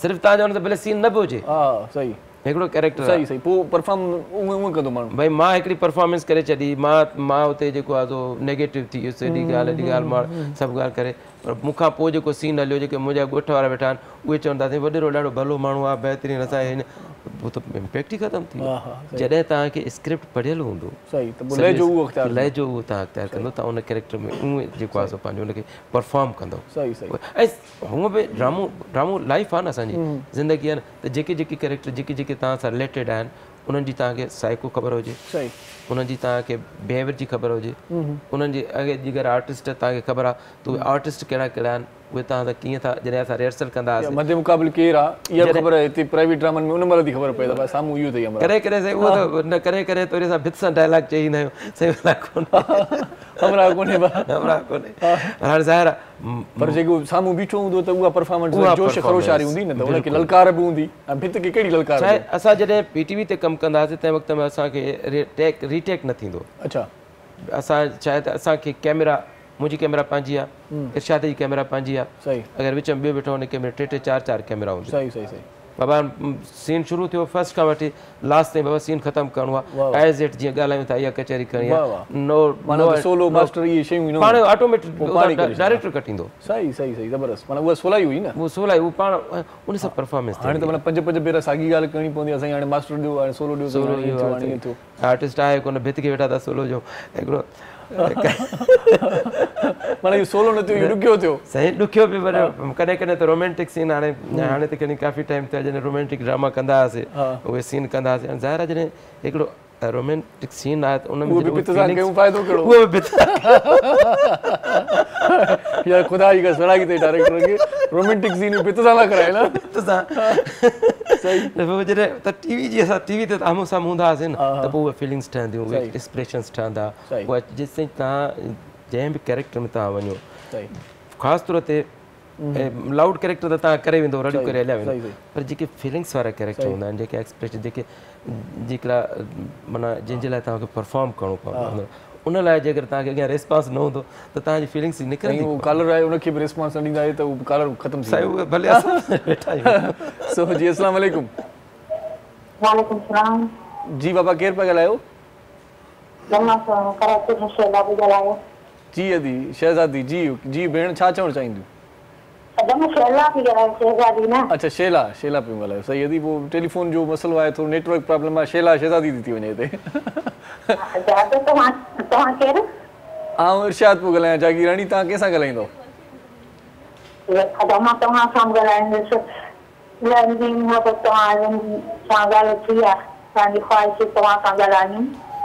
सिर्फ़ु तव्हां चवंदा भले सीन न बि हुजे, हा सही, हिकिड़ो कैरेक्टर सही सही, पोइ परफॉर्म उअं कंदो माण्हू। भई मां हिकिड़ी परफॉर्मेंस करे छॾी, मां हुते जेको आहे सो नेगेटिव थी वियुसि, हेॾी ॻाल्हि मां सभु ॻाल्हि करे, पर मूंखां पोइ जेको सीन हलियो, जेके मुंहिंजा ॻोठ वारा वेठा आहिनि उहे चवंदा अथई वॾेरो ॾाढो भलो माण्हू आहे, बहितरीनु, असांजे हिन, उहो त इम्पैक्ट ई ख़तमु थी वियो। जॾहिं तव्हांखे स्क्रिप्ट पढ़ियल हूंदो, सही, त लहजो उहो तव्हां अख़्तियार कंदो, तव्हां उन कैरेक्टर में उहे जेको आहे सो पंहिंजो उनखे परफॉर्म कंदो। सही सही, ऐं हूअं बि ड्रामो लाइफ आहे न असांजी ज़िंदगी आहे न, त जेके कैरेक्टर जेके तव्हां सां रिलेटेड आहिनि उन्हनि जी तव्हांखे साइको ख़बर हुजे, सही, उन्हनि जी तव्हांखे बिहेवियर जी ख़बर हुजे, उन्हनि जी अगरि आर्टिस्ट तव्हांखे ख़बर आहे त उहे आर्टिस्ट कहिड़ा कहिड़ा आहिनि, उहे तव्हां सां कीअं था, जॾहिं असां रिहर्सल कंदा हुआसीं मध्य मुक़ाबिल केरु आहे इहा ख़बर आहे, हिते प्राइवेट ड्रामनि में उन महिल थी ख़बर पए त साम्हूं इहो अथई, करे साईं उहो त न करे त वरी असां भित सां डायलॉग चई ईंदा आहियूं, सही हमरा कोन्हे हाणे ज़ाहिर आहे, पर जेको साम्हूं बीठो हूंदो त उहा परफॉर्मेंस जोश ख़रोश वारी हूंदी न, त उनखे ललकार बि हूंदी, ऐं भित खे कहिड़ी ललकार आहे। असां जॾहिं PTV ते कमु कंदा हुआसीं तंहिं वक़्त में असांखे रीटेक न थींदो। अच्छा, असां चाहे त असांखे कैमरा, मुंहिंजी कैमरा पंहिंजी आहे, इरशाद जी कैमरा पंहिंजी आहे, सही, अगरि विच में ॿियो वेठो हुन कैमरा 3-4 कैमरा हूंदा। सही सही सही, बाबा सीन शुरू थियो फर्स्ट खां वठी लास्ट ताईं, बाबा सीन ख़तमु करिणो आहे, एज़ इट जीअं ॻाल्हायूं था इहा कचहरी करणी आहे, नो सोलो मास्टर इहे शयूं न पाण ऑटोमेटिक डायरेक्टर कटींदो। सही सही सही, ज़बरदस्त, माना उहा सोलाई हुई न, उहो सोलाई, उहो पाण उन सां परफॉर्मेंस। हाणे त माना 5 भेरा साॻी ॻाल्हि करणी पवंदी आहे, साईं हाणे मास्टर ॾियो, हाणे सोलो ॾियो, आर्टिस्ट आहे कोन भित खे वेठा था सोलो जो हिकिड़ो माना इहो सोलो न थियो, इहो ॾुखियो थियो, साईं ॾुखियो बि, पर कॾहिं कॾहिं त रोमेंटिक सीन, हाणे त कॾहिं काफ़ी टाइम थियो जॾहिं रोमेंटिक ड्रामा कंदा हुआसीं, उहे सीन कंदा हुआसीं, ज़ाहिर आहे जॾहिं हिकिड़ो रोमेंटिक सीन आहे त उन में फ़ाइदो कहिड़ो, उहो बि यार ख़ुदा जी कसम अथई डायरेक्टर खे रोमेंटिक सीन भित सां न कराए न, भित सां सही। पोइ जॾहिं त टीवी ते आम्हूं साम्हूं हूंदा हुआसीं न, त पोइ उहे फीलिंग्स ठहंदियूं, उहे एक्सप्रेशन्स ठहंदा, उहा जेसिताईं तव्हां जंहिं बि कैरेक्टर में तव्हां वञो, ख़ासि तौर ते लाउड कैरेक्टर त तव्हां करे वेंदो, रड़ियूं करे हलिया वेंदो, पर जेके फीलिंग्स वारा कैरेक्टर हूंदा आहिनि, जेके एक्सप्रेशन, जेका माना जंहिंजे लाइ तव्हांखे परफॉर्म करिणो पवंदो, उन लाइ जेकर तव्हांखे अॻियां रिस्पॉन्स न हूंदो त तव्हांजी फीलिंग्स निकिरंदी। उहो कॉलर आहे उनखे बि रिस्पॉन्स न ॾींदा त उहो कॉलर ख़तमु थी वियो, भले असां वेठा आहियूं। सो जी, अस्सलाम वालेकुम। वालेकुम सलाम जी बाबा, केरु पिया ॻाल्हायो? जी अदी शहज़ादी, जी भेण, छा चवणु चाहींदियूं? अच्छा, शेला पियूं ॻाल्हायो, सही अदी, पोइ टेलीफोन जो मसइलो आहे, थोरो नेटवर्क प्रॉब्लम आहे, शेला शहज़ादी थी वञे हिते। आउं इरशाद पियो ॻाल्हायां, जागीरानी, तव्हां कंहिंसां ॻाल्हाईंदो?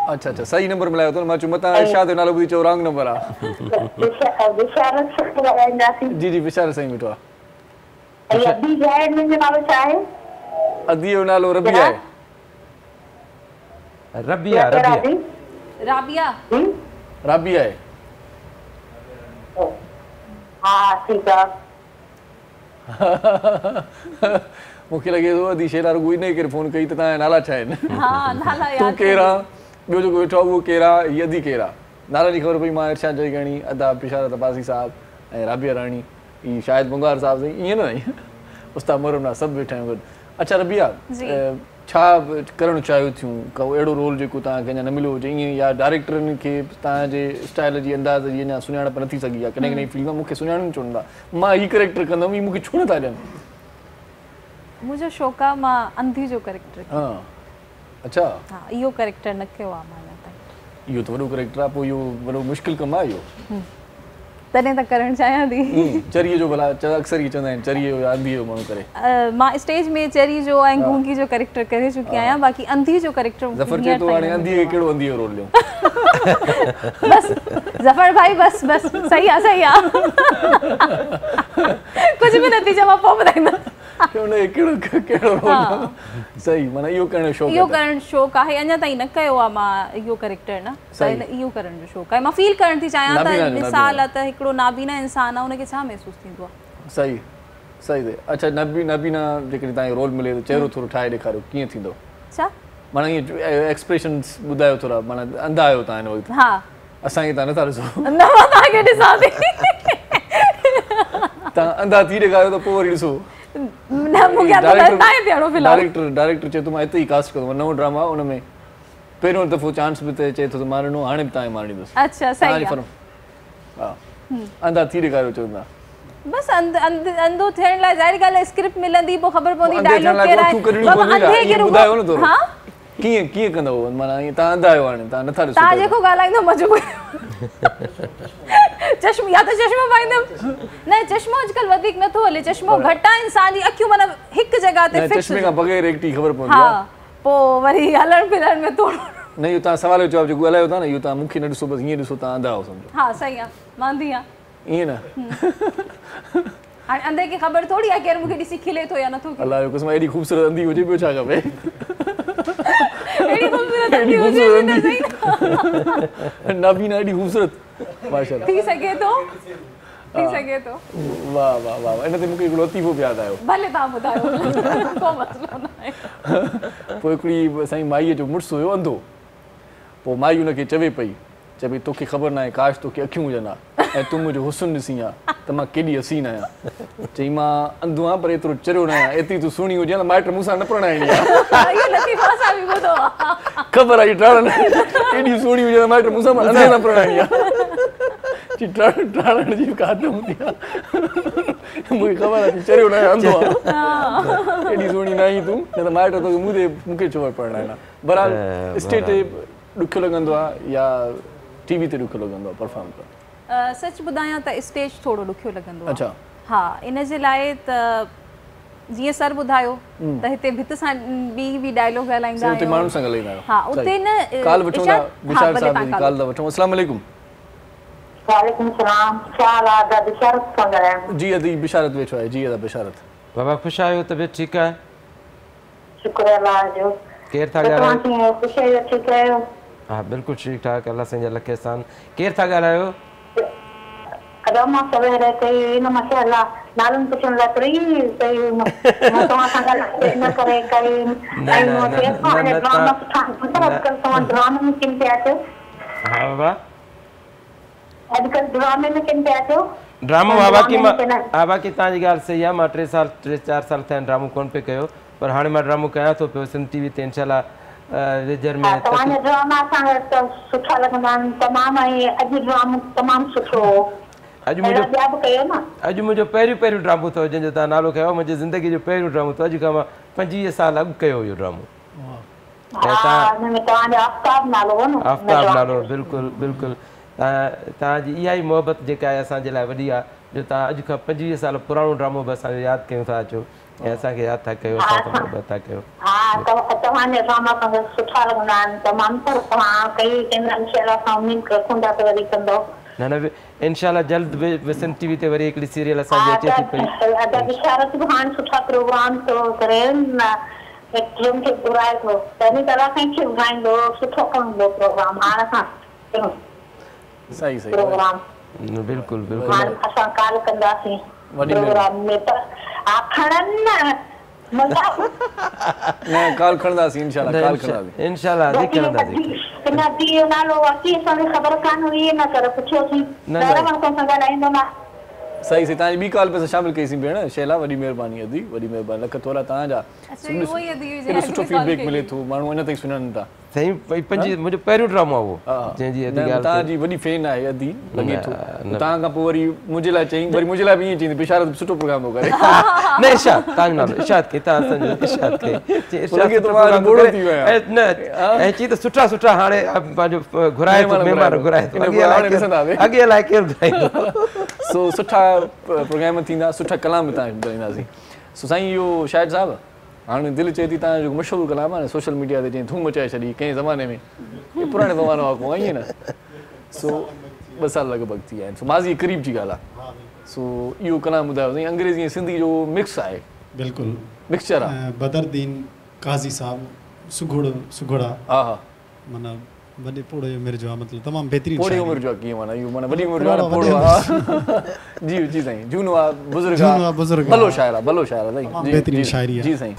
अच्छा अच्छा, सही नंबर मिलायो अथव, मां चयो मतां इरशाद जो नालो ॿुधी चयो रॉन्ग नंबर आहे। जी जी, विशाल साईं वेठो आहे। अदी जो नालो रबिया आहे। राबिया आहे। मूंखे लॻे थो अदी शेला रुॻो इन करे फ़ोन कई त तव्हांजा नाला छा आहिनि? तूं केरु आहे, ॿियो जेको वेठो आहे उहो केरु आहे, हीअ अदी केरु आहे? नाला जी ख़बर पई, मां इरशाद जयगणी, अदा पिशारत अब्बासी साहिबु ऐं राबिया राणी, ही शाहिद मुंगार साहिबु, साईं ईअं न उस्ताद मोहरम सभु वेठा आहियूं गॾु। अच्छा रबिया, छा करणु चाहियो थियूं, को अहिड़ो रोल जेको तव्हांखे अञा न मिलियो हुजे ईअं, या डायरेक्टरनि खे तव्हांजे स्टाइल जी अंदाज़ जी अञा सुञाणप न थी सघी आहे? कॾहिं कॾहिं फिल्म मूंखे सुञाणनि चवंदा मां हीउ कैरेक्टर कंदमि, मूंखे छो नथा ॾियनि? मुझे शौक़ आहे मां अंधी जो कैरेक्टर। हाँ, अच्छा, हाँ, इहो कैरेक्टर न कयो आहे मां अञा ताईं। इहो त वॾो कैरेक्टर आहे, पोइ इहो वॾो मुश्किल कमु आहे इहो। तॾहिं त करणु चाहियां थी। चरीअ जो भला अक्सर ई चवंदा आहिनि चरीअ जो अंधी जो माण्हू करे। मां स्टेज में चरी जो ऐं गूंगी जो कैरेक्टर करे चुकी आहियां, बाक़ी अंधी जो कैरेक्टर ज़फर चए थो हाणे अंधी खे कहिड़ो अंधी जो रोल ॾियूं। बस ज़फर भाई बस बस सही आहे सही आहे। कुझु बि नतीजो मां पोइ ॿुधाईंदमि। कहिड़ो रोल सही माना इहो करण जो शौक़ु इहो करण शौक़ु आहे, अञा ताईं न कयो आहे मां इहो कैरेक्टर न, इहो करण जो शौक़ु आहे। मां फील करण थी चाहियां त मिसाल आहे त हिकिड़ो नाबीना इंसान आहे उनखे छा महसूसु थींदो आहे। सही सही ते अच्छा नाबीना जेकॾहिं तव्हांखे रोल मिले त चहिरो थोरो ठाहे ॾेखारियो कीअं थींदो छा माना ईअं एक्सप्रेशन्स ॿुधायो थोरा माना अंधा आहियो तव्हां हिन वक़्तु। हा असांखे तव्हां नथा ॾिसो न मां तव्हांखे ॾिसां थी। तव्हां अंधा थी ॾेखारियो त पोइ वरी ॾिसो। न मूंखे डायरेक्टर चए थो मां हिते ई कास्ट कंदो नओं ड्रामा उन में पहिरियों दफ़ो चांस बि चए थो त मां ॾिनो हाणे बि तव्हांखे मां ॾींदुसि। अच्छा सही आहे। हा अंधा थी ॾेखारियो चवंदा बस अंधो थियण लाइ ज़ाहिर ॻाल्हि आहे स्क्रिप्ट मिलंदी पोइ ख़बर पवंदी डायलॉग कहिड़ा आहे। ॿुधायो न थोरो कीअं कीअं कंदव माना ईअं तव्हां अंधा आहियो हाणे तव्हां नथा ॾिसो तव्हां जेको ॻाल्हाईंदो मजबूर चश्मो या त चश्मो पाईंदमि न चश्मो अॼुकल्ह वधीक नथो हले चश्मो घटि आहे इंसान जी अखियूं माना हिकु जॻह ते फिक्स चश्मे खां बग़ैर एकटी ख़बर पवंदी आहे पोइ वरी हलण फिरण में थोरो न इहो तव्हां सवाल जो जवाबु जेको ॻाल्हायो था न इहो तव्हां मूंखे न ॾिसो बसि हीअं ॾिसो तव्हां अंधा आहियो सम्झो। हा सही आहे मां अंधी आहियां ईअं न हाणे अंधे खे ख़बर थोरी आहे केरु मूंखे ॾिसी खिले थो या नथो अलाह जो कसम एॾी ख़ूबसूरत अंधी हुजे ॿियो छा खपे। एॾी ख़ूबसूरत अंधी हुजे त सही न नाबीना एॾी ख़ूबसूरत माशाअल्लाह थी सघे थो वाह वाह वाह इन ते मूंखे हिकिड़ो लतीफ़ो बि यादि आयो। भले तव्हां ॿुधायो को मसइलो न आहे। पोइ हिकिड़ी असांजी माईअ जो मुड़ुसु हुयो अंधो पोइ माई हुनखे चवे पई तोखे ख़बर न आहे काश तोखे अखियूं हुजनि हा ऐं तूं मुंहिंजो हुस्न ॾिसी आहे त मां केॾी हसीन आहियां। चई मां अंधो आहियां पर एतिरो चरियो न आहियां एतिरी तूं सुहिणी हुजे न माइट मूंसां न परणाइणी आहे। ख़बर आहे एॾी सुहिणी हुजे त माइट मूंसां अंधे न परणाइणी आहे। टाड़ण जी का न हूंदी आहे मूंखे ख़बर आहे चरियो न आहे अंधो आहे एॾी सुहिणी न आई तूं न त माइट तोखे मूंखे छो परणाइणा। बहरहाल स्टेज ते ॾुखियो लॻंदो आहे या टीवी ते ॾुखियो लॻंदो आहे परफॉर्म करणु। सच ॿुधायां त स्टेज थोरो ॾुखियो लॻंदो आहे। अच्छा हा इन जे लाइ त जीअं सर ॿुधायो त हिते भित सां बि डायलॉग ॻाल्हाईंदा आहियूं माण्हुनि सां ॻाल्हाईंदा आहियूं। हा उते न काल वठूं था बिशार साहब जी काल था वठूं। अस्सलाम वालेकुम। वालेकुम सलाम क्या हाल आहे बिशारत सां ॻाल्हायां। जी अदी बिशारत वेठो आहे। जी अदा बिशारत बाबा ख़ुशि आहियो तबियत ठीकु आहे? शुक्र अल्लाह जो। केरु था ॻाल्हायो? ख़ुशि आहियो ठीकु आहियो? हा बिल्कुलु ठीकु ठाक अल्लाह साईं जा लख एहसान। केरु था ॻाल्हायो? अदमा सवेर कई इन माशाअल्लाह नालनि पुछण लाइ तरी कई तव्हां सां ॻाल्हाए न करे कई ऐं मूंखे ड्रामा सुठा अॼुकल्ह तव्हां ड्रामे में किन पिया अचो? हा बाबा अॼुकल्ह ड्रामे में किन पिया अचो? ड्रामो हा बाक़ी तव्हांजी ॻाल्हि सही आहे। मां 3 4 साल थिया आहिनि ड्रामो कोन पियो कयो पर हाणे मां ड्रामो कयां थो पियो सिंध टीवी ते इंशाल्लाह रिजर में। तव्हांजा ड्रामा असांखे सुठा लॻंदा आहिनि तमामु ऐं अॼु ड्रामो तमामु सुठो हो। अॼु मुंहिंजो पहिरियों ड्रामो अथव जंहिंजो तव्हां नालो खयो आहे मुंहिंजी ज़िंदगी जो पहिरियों ड्रामो अथव। अॼु खां मां 25 साल अॻु कयो इहो ड्रामो। आफ़ताब नालो बिल्कुलु बिल्कुलु तव्हांजी इहा ई मोहबत जेका आहे असांजे लाइ वॾी आहे जो तव्हां अॼु खां 25 साल पुराणो ड्रामो बि असांजो यादि कयूं था अचो ऐं असांखे यादि था कयो मोहबत था कयो। तव्हांजा ड्रामा असांखे सुठा लॻंदा आहिनि तमामु पर तव्हां कई इंशाल्लाह उमीद रखूं था त वरी कंदो। न न इंशाल्लाह जल्द सिंध टीवी ते वरी हिकिड़ी सीरियल असांजी अचे थी पई। बिशारत बि हाणे सुठा प्रोग्राम थो करे एक्टरनि खे घुराए थो पहिरीं तरह कंहिंखे घुराईंदो सुठो कंदो प्रोग्राम हाणे असां सही सही प्रोग्राम बिल्कुलु बिल्कुलु असां काल कंदासीं प्रोग्राम में पर खणनि न न काल खणंदासीं इंशाल्लाह काल खणंदासीं इंशाल्लाह खणंदासीं। न दियो नालो अची असांखे ख़बर कान हुई न करे पुछियोसीं पहिरियों सां ॻाल्हाईंदो न। सही सही तव्हांजी ॿी काल पे शामिल कईसीं भेण शैला वॾी महिरबानी अदी वॾी महिरबानी लख थोरा तव्हांजा सुठो फीडबैक मिले थो माण्हू अञा ताईं सुञाणनि था। सही पंजी मुझे पहिरियों ड्रामो वो जंहिंजी अदी ॻाल्हि तव्हांजी वॾी फैन आहे अदी लॻे थो तव्हां खां पोइ वरी मुंहिंजे लाइ चई वरी मुंहिंजे लाइ बि ईअं चईंदी बिशारत सुठो प्रोग्राम थो करे न इशाद तव्हांजो नालो इशाद खे तव्हां असांजो इशाद खे लॻे थो मां बोड़ो थी वियो आहियां न ऐं चई त सुठा सुठा हाणे पंहिंजो घुराए थो महिमान घुराए थो अॻे अलाए केरु घुराईंदो सो सुठा प्रोग्राम थींदा सुठा कलाम तव्हां ॿुधाईंदासीं सो साईं इहो शाहिद साहिबु हाणे दिलि चए थी तव्हांजो मशहूरु कलाम आहे न सोशल मीडिया ते जीअं धूम मचाए छॾी कंहिं ज़माने में पुराणे ज़माने वांगुरु ईअं न सो 2 साल लॻभॻि थी विया आहिनि सो माज़ी क़रीब जी ॻाल्हि आहे सो इहो कलाम ॿुधायो साईं अंग्रेज़ी ऐं सिंधी जो मिक्स आहे बिल्कुलु मिक्सचर आहे बदरुद्दीन काज़ी साहब सुघड़ा हा हा माना वॾे पोड़े उमिरि जो आहे मतिलबु तमामु बहितरीनु पोड़े उमिरि जो आहे कीअं माना इहो माना वॾी उमिरि जो आहे पोड़ो आहे जी जी साईं झूनो आहे बुज़ुर्ग भलो शाइर आहे साईं बहितरीनु शाइरी आहे जी साईं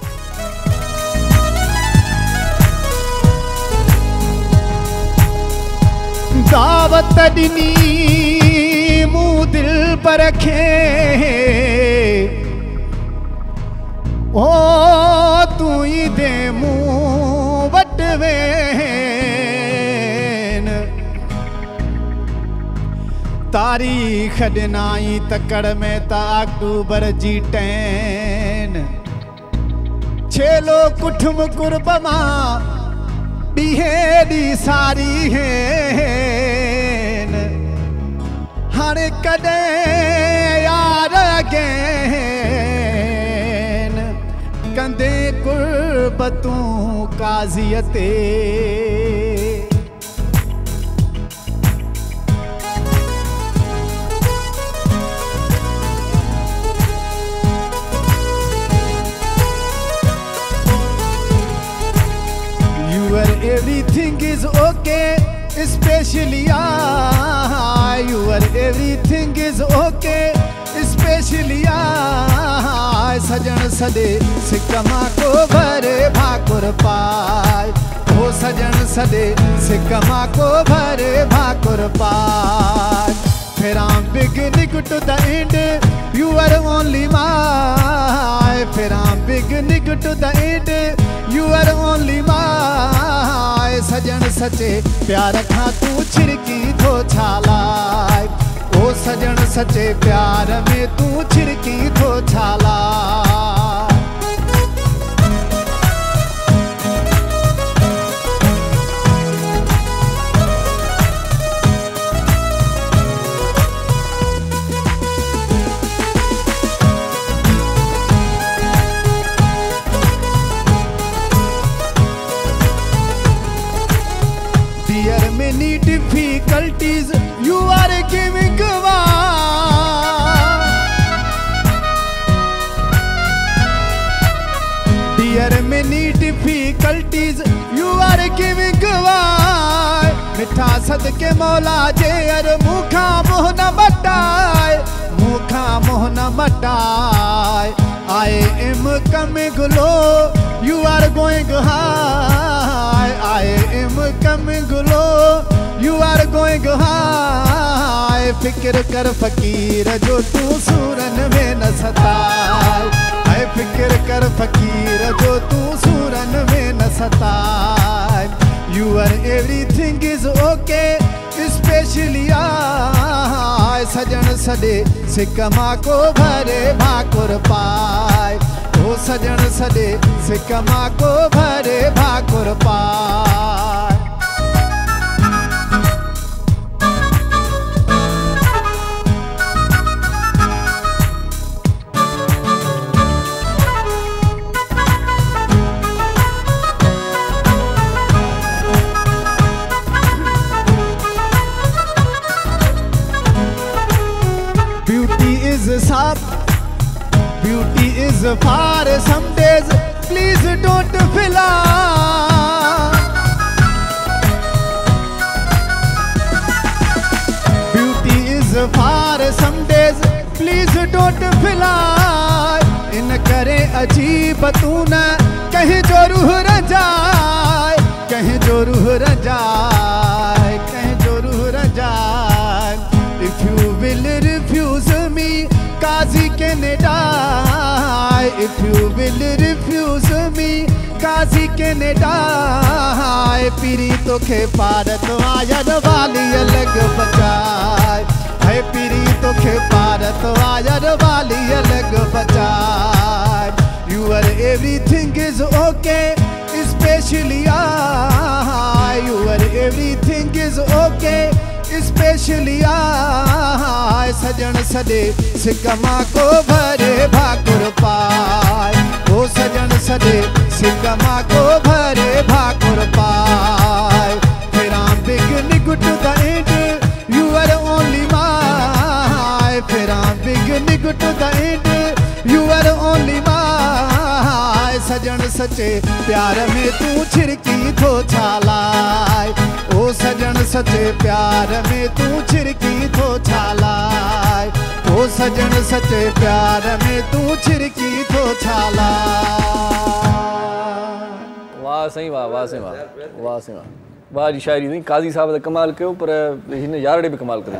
दावत ॾिनी मूं दिल पर खे ओ तू ई दे मूं वटि वेन तारीख़ ॾिनाई तकड़ में त अक्टूबर जी 10 छेलो कुठुम कुर्ब मां ॾींहें ॾी सारी हेन हाणे कॾहिं यार अगेन कंदे कुर्बतूं काज़ीअ ते Everything is okay, especially I. Your everything is okay, especially I. सजन सदे सिकमा को भरे भाकुर पाए ओ सजन सदे सिकमा को भरे भाकुर पाए फिर I'm beginning to the end, you are only my. फिर I'm beginning to the end, you are only my. सजन सचे प्यार खां तू छिड़की थो छालाए ओ सजन सचे प्यार में तू छिड़की थो छालाए difficulties you are giving dear many difficulties you are giving मिठा सदके मौला जे अर मुखा मोह न मटाए मुखा मोह न मटाए I am coming low, you are going high. I am coming low, you are going high. फिक्र कर फकीर जो तू सूरन में न सताए ऐ फिक्र कर फकीर जो तू सूरन में न सताए Your everything is okay, especially I. सजन सदे सिकमा को भरे भाकुर पाए ओ सजन सदे सिकमा को भरे भाकुर पाए Beauty is far some days, please don't fill up. Beauty is far some days, please don't fill up. In करे अजीब तू न कहीं जो रूह रजाए कहीं जो रूह रजाए कहीं जो रूह रजाए If you will refuse me, Kazi can die. If you will refuse me, Kazi can die. हाय पीरी तोखे पार तो आयर वाली अलग बचाए हाय पीरी तोखे पार तो आयर वाली अलग बचाए Your everything is okay especially I Your everything is okay especially I सजन सदे सिकमा को भरे भाकुर पाए ओ सजन सदे सिकमा को भरे भाकुर पाए फिर I'm beginning to the end you are only my फिर I'm beginning to the end you are only my सजन सचे प्यार में तू छिड़की थो छालाए ओ सजन सचे प्यार में तू छिड़की थो छालाए ओ सजन सचे प्यार में तू छिड़की थो छालाए वाह साईं वाह वाह साईं वाह वाह साईं वाह वाह जी शायरी साईं काज़ी साहब त कमाल कयो पर हिन यारड़े बि कमाल करे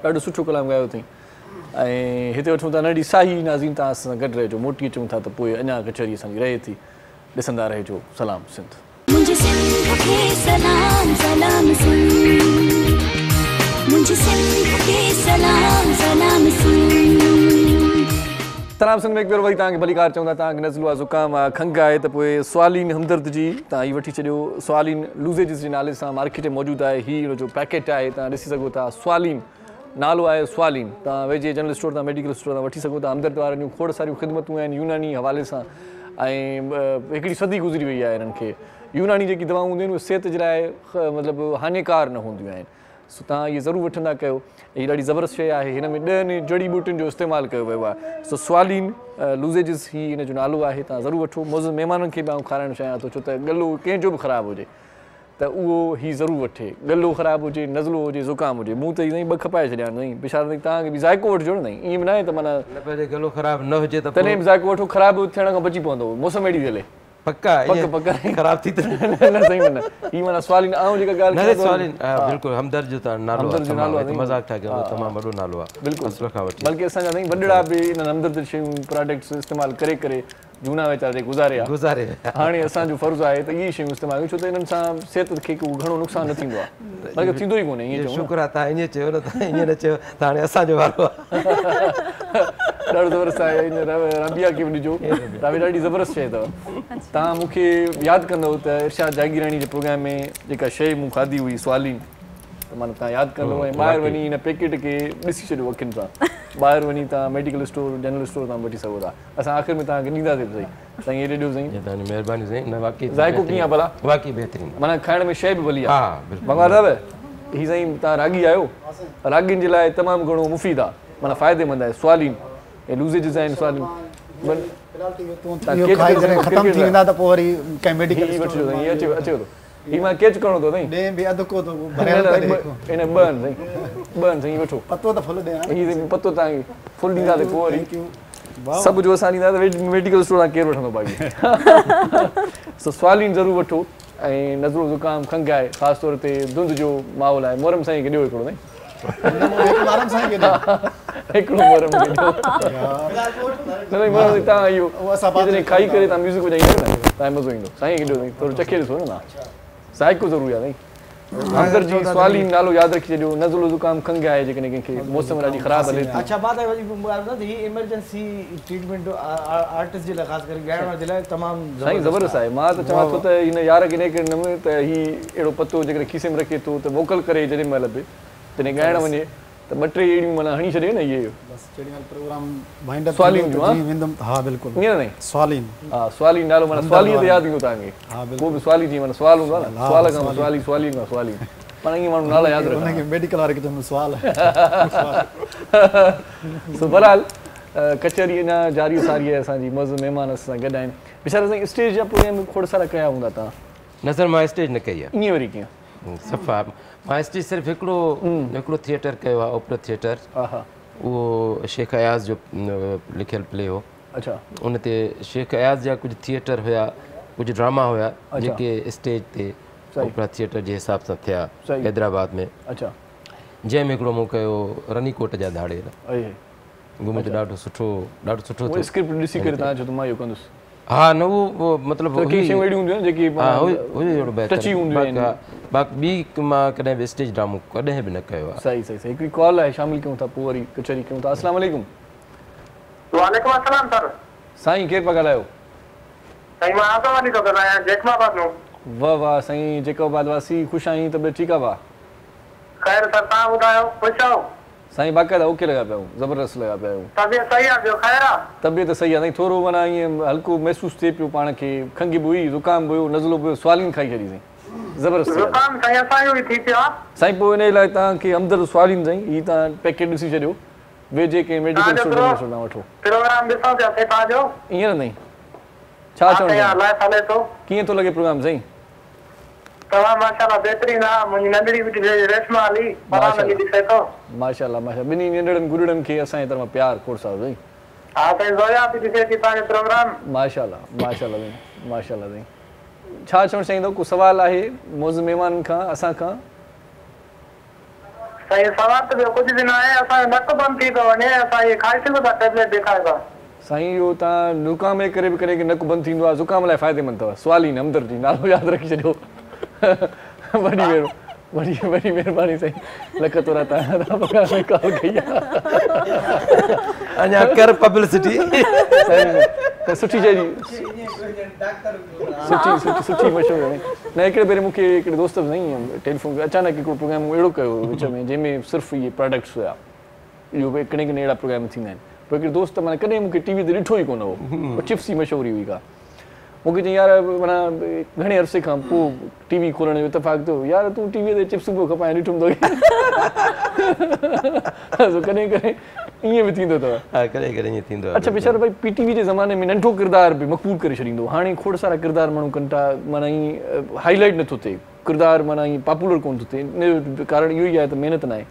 ॾाढो सुठो कलाम ॻायो अथई ऐं हिते वठूं था नंढी साही नाज़ीन तव्हां सां गॾु रहिजो मोटी अचूं था त पोइ अञा कचहरी असांजी रहे थी ॾिसंदा रहिजो सलाम सिंध मुझे सिंध के सलाम सलाम सिंध मुझे सिंध के सलाम सलाम सिंध सलाम सिंध में हिकु भेरो वरी तव्हांखे भलीकार चऊं था तव्हांखे नज़लो आहे ज़ुकाम आहे खंघि आहे त पोइ स्वालीन हमदर्द जी तव्हां हीअ वठी छॾियो स्वालीन लूज़ेजिस जे नाले सां मार्केट में मौजूदु आहे हीअ हिन जो पैकेट आहे तव्हां ॾिसी सघो था स्वालीन नालो आहे स्वालीन तव्हां वेझे जनरल स्टोर तां मेडिकल स्टोर तां वठी सघो था हमदर्द वारनि जूं खोड़ सारियूं ख़िदमतूं आहिनि यूनानी हवाले सां ऐं हिकिड़ी सदी गुज़री वई आहे हिननि खे यूनानी जेकी दवाऊं हूंदियूं आहिनि उहे सिहत जे लाइ मतिलबु हानिकार न हूंदियूं आहिनि सो तव्हां इहे ज़रूरु वठंदा कयो हीअ ॾाढी ज़बरदस्त शइ आहे हिन में 10 जड़ी बूटियुनि जो इस्तेमालु कयो वियो आहे सो स्वालीन लूज़ेजिस ही हिन जो नालो आहे तव्हां ज़रूरु वठो मौज़ महिमाननि खे बि आउं खाराइणु चाहियां थो छो त गलो कंहिंजो बि ख़राबु हुजे त उहो ही ज़रूरु वठे गलो ख़राबु हुजे नज़लो हुजे ज़ुकाम हुजे मूं त साईं 2 खपाए छॾिया आहिनि साईं पिछाड़ साईं तव्हांखे बि ज़ाइको वठिजो न साईं ईअं बि न आहे त माना गलो ख़राबु न हुजे त तॾहिं बि ज़ाइको वठो ख़राबु थियण खां बची पवंदो मौसम अहिड़ी थी हले पक्का पक्का ख़राबु थी न साईं न हीअ माना स्वालीन आउं जेका ॻाल्हि स्वालीन बिल्कुलु हमदर्द जो नालो आहे मज़ाक था कयो तमामु वॾो नालो आहे बिल्कुलु असुल खां वठी बल्कि असांजा साईं वॾड़ा बि इन्हनि हमदर्द शयूं प्रोडक्ट्स इस्तेमालु करे जूना वीचारा गुज़ारे हाणे असांजो फ़र्ज़ु आहे त इहे शयूं इस्तेमालु छो त इन्हनि सां सिहत खे घणो नुक़सानु न थींदो आहे बल्कि थींदो ई कोन्हे ईअं शुक्र आहे तव्हां ईअं चयो न तव्हां ईअं न चयो त हाणे असांजो वारो आहे ॾाढो ज़बरदस्त आहे हिन रबिया खे बि ॾिजो तव्हां ॾाढी ज़बरदस्त शइ अथव तव्हां मूंखे यादि कंदव त इरशाद जागीरानी जे प्रोग्राम में जेका शइ मूं खाधी हुई स्वालीन त माना तव्हां यादि कंदव ऐं ॿाहिरि वञी हिन पैकेट खे ॾिसी छॾियो अखियुनि सां ॿाहिरि वञी तव्हां मेडिकल स्टोर जनरल स्टोर तां वठी सघो था असां आख़िर में तव्हांखे ॾींदासीं साईं साईं हेॾे ॾियो साईं तव्हांजी महिरबानी साईं न वाक़ई ज़ाइको कीअं आहे भला वाक़ई बहितरीनु माना खाइण में शइ बि भली आहे हा बिल्कुलु भॻवान साहिब हीअ साईं तव्हां रागी आहियो रागियुनि जे लाइ तमामु घणो मुफ़ीद आहे माना फ़ाइदेमंद आहे स्वालीन ऐं लूज़ेजिस आहिनि स्वालीन ख़तम थी वेंदा त पोइ वरी कंहिं मेडिकल वठिजो साईं अचे थो हीअ मां कैच करिणो अथव साईं ॾे बि अधु को थो इन ॿ साईं वठो पतो त फुल ॾे हीअ पतो तव्हांखे फुल ॾींदासीं पोइ वरी सभु जो असां ॾींदासीं मेडिकल स्टोर तां केरु वठंदो बाक़ी सो स्वालीन ज़रूरु वठो ऐं नज़लो ज़ुकाम खंघि आहे ख़ासि तौर ते धुंध जो माहौल आहे मोहरम साईं खे ॾियो हिकिड़ो साईं हिकिड़ो मोहरम खे ॾियो न तव्हां इहो खाई करे तव्हां म्यूज़िक वॼाईंदा न तव्हांखे मज़ो ईंदो साईं खे ॾियो साईं थोरो चखे ॾिसो न तव्हां ज़ाइको ज़रूरी आहे साईं हमदर्द जी स्वालीन नालो यादि रखी छॾियो नज़लो ज़ुकाम खंघि आहे जेकॾहिं कंहिंखे मौसम ॾाढी ख़राबु हले थी अच्छा बात आहे ही इमरजेंसी ट्रीटमेंट आर्टिस्ट जे लाइ ख़ासि करे ॻाइण जे लाइ तमामु साईं ज़बरदस्त आहे मां त चवां थो त हिन यार खे हिन नमूने त हीउ अहिड़ो पतो जेकॾहिं खीसे में रखे थो त मोकल करे जेॾी महिल बि जॾहिं ॻाइणु वञे त 2-3 अहिड़ियूं माना हणी छॾे न इहे स्वालीन जो हा बिल्कुलु ईअं न स्वालीन हा स्वालीन नालो माना स्वालीअ ते यादि ईंदो तव्हांखे को बि स्वाली जी माना सुवाल हूंदो आहे न सुवाल खां स्वाली स्वालीन खां स्वालीन माना ईअं माण्हू नाला यादि रखंदा मेडिकल वारे खे चवंदो सुवाल सो बहरहाल कचहरी अञा जारी सारी आहे असांजी मौज़ महिमान असां गॾु आहिनि वीचारा साईं स्टेज जा प्रोग्राम खोड़ सारा कया हूंदा तव्हां नज़र मां स्टेज न कई आहे ईअं वरी कीअं सफ़ा मां स्टेज सिर्फ़ु हिकिड़ो थिएटर कयो आहे ओपरा थिएटर उहो शेख अयाज़ जो लिखियलु प्ले हो अच्छा उन ते शेख अयाज़ जा कुझु थिएटर हुया कुझु ड्रामा हुया जेके स्टेज ते ओपरा थिएटर जे हिसाब सां थिया हैदराबाद में अच्छा जंहिंमें हिकिड़ो मूं कयो रनीकोट जा धाड़ेर घुमे त ॾाढो सुठो स्क्रिप्ट ॾिसी करे तव्हां चओ त मां इहो कंदुसि हाँ न वो मतलब तो की शयूं अहिड़ियूं हूंदियूं आहिनि जेकी हाँ हुई बहितर टची हूंदियूं आहिनि। बाक़ी ॿी मां कॾहिं बि स्टेज ड्रामो कॾहिं बि न कयो आहे। सही सही सही हिकिड़ी कॉल आहे शामिल कयूं था पोइ वरी कचहरी कयूं था। अस्सलाम वालेकुम। वालेकुम अस्सलाम सर। साईं केरु पिया ॻाल्हायो? साईं मां आज़ावानी थो ॻाल्हायां जैकमाबाद मां। वाह वाह साईं जैकमाबाद वासी ख़ुशि आहीं तबियत ठीकु आहे भाउ? ख़ैर सर तव्हां ॿुधायो ख़ुशि आहियो? साईं बाक़ाइदा ओके लॻा पिया आहियूं ज़बरदस्त लॻा पिया आहियूं। तबियत सही आहे ॿियो ख़ैर आहे? तबियत सही आहे साईं थोरो माना ईअं हल्को महसूसु थिए पियो पाण खे खंघि बि हुई ज़ुकाम बि हुयो नज़लो बि हुयो स्वालिन खाई छॾी साईं ज़बरदस्त। ज़ुकाम साईं असांजो बि थी पियो आहे साईं पोइ इन लाइ तव्हांखे हमदर्द स्वालिन साईं हीअ तव्हां पैकेट ॾिसी छॾियो वेझे कंहिं मेडिकल स्टोर में तव्हां वठो। प्रोग्राम ॾिसूं पियासीं तव्हांजो ईअं न साईं छा चवणु अलाए हले थो कीअं थो लॻे प्रोग्राम साईं? तव्हां माशाल्लाह बहितरीन आहे मुंहिंजी नंढड़ी बेटी रेशमा अली परान जी ॾिसे थो माशाल्लाह माशाल्लाह ॿिन्ही नंढड़नि गुॾड़नि खे असांजे तरफ़ां प्यार खोड़ साहिबु साईं। हा साईं ज़ोया बि ॾिसे थी तव्हांजो प्रोग्राम माशाल्लाह माशाल्लाह साईं माशाल्लाह साईं। छा चवणु चाहींदो को सुवाल आहे मौज़ महिमाननि खां असां खां? साईं सवाल त ॿियो कुझु बि न आहे असांजो नक बंदि थी थो वञे असां इहे खाई सघूं था टेबलेट ॾेखारियो था साईं इहो तव्हां ज़ुकाम जे करे बि करे नक बंदि थींदो आहे ज़ुकाम लाइ फ़ाइदेमंद अथव स्वालिन हमदर्दी नालो यादि रखी छॾियो। वॾी महिरबानी साईं लख तोरा तव्हां में कॉल कई आहे अञा कर पब्लिसिटी त सुठी चइजी सुठी मशहूरु आहे न। हिकिड़े भेरे मूंखे हिकिड़े दोस्त साईं टेलीफोन अचानक हिकिड़ो प्रोग्राम अहिड़ो कयो विच में जंहिंमें सिर्फ़ु इहे प्रोडक्ट्स हुया इहो बि कॾहिं कॾहिं अहिड़ा प्रोग्राम थींदा आहिनि। पोइ हिकिड़े दोस्त माना कॾहिं मूंखे टीवी ते ॾिठो ई कोन हो चिप्स जी मशहूरी हुई का मूंखे चई यार माना घणे अरसे खां पोइ टीवी खोलण जो इतफ़ाक़ थियो यार तूं टीवीअ ते चिप्स पियो खपाए ॾिठुमि तोखे कॾहिं कॾहिं ईअं बि थींदो अथव। कॾहिं कॾहिं ईअं थींदो आहे। अच्छा वीचारो भाई पीटीवी जे ज़माने में नंढो किरदारु बि मक़बूल करे छॾींदो हाणे खोड़ सारा किरदार माण्हू कनि था माना ईअं हाईलाइट नथो थिए किरदारु माना ईअं पॉपुलर कोन थो थिए इन जो कारण इहो ई आहे त महिनत न आहे।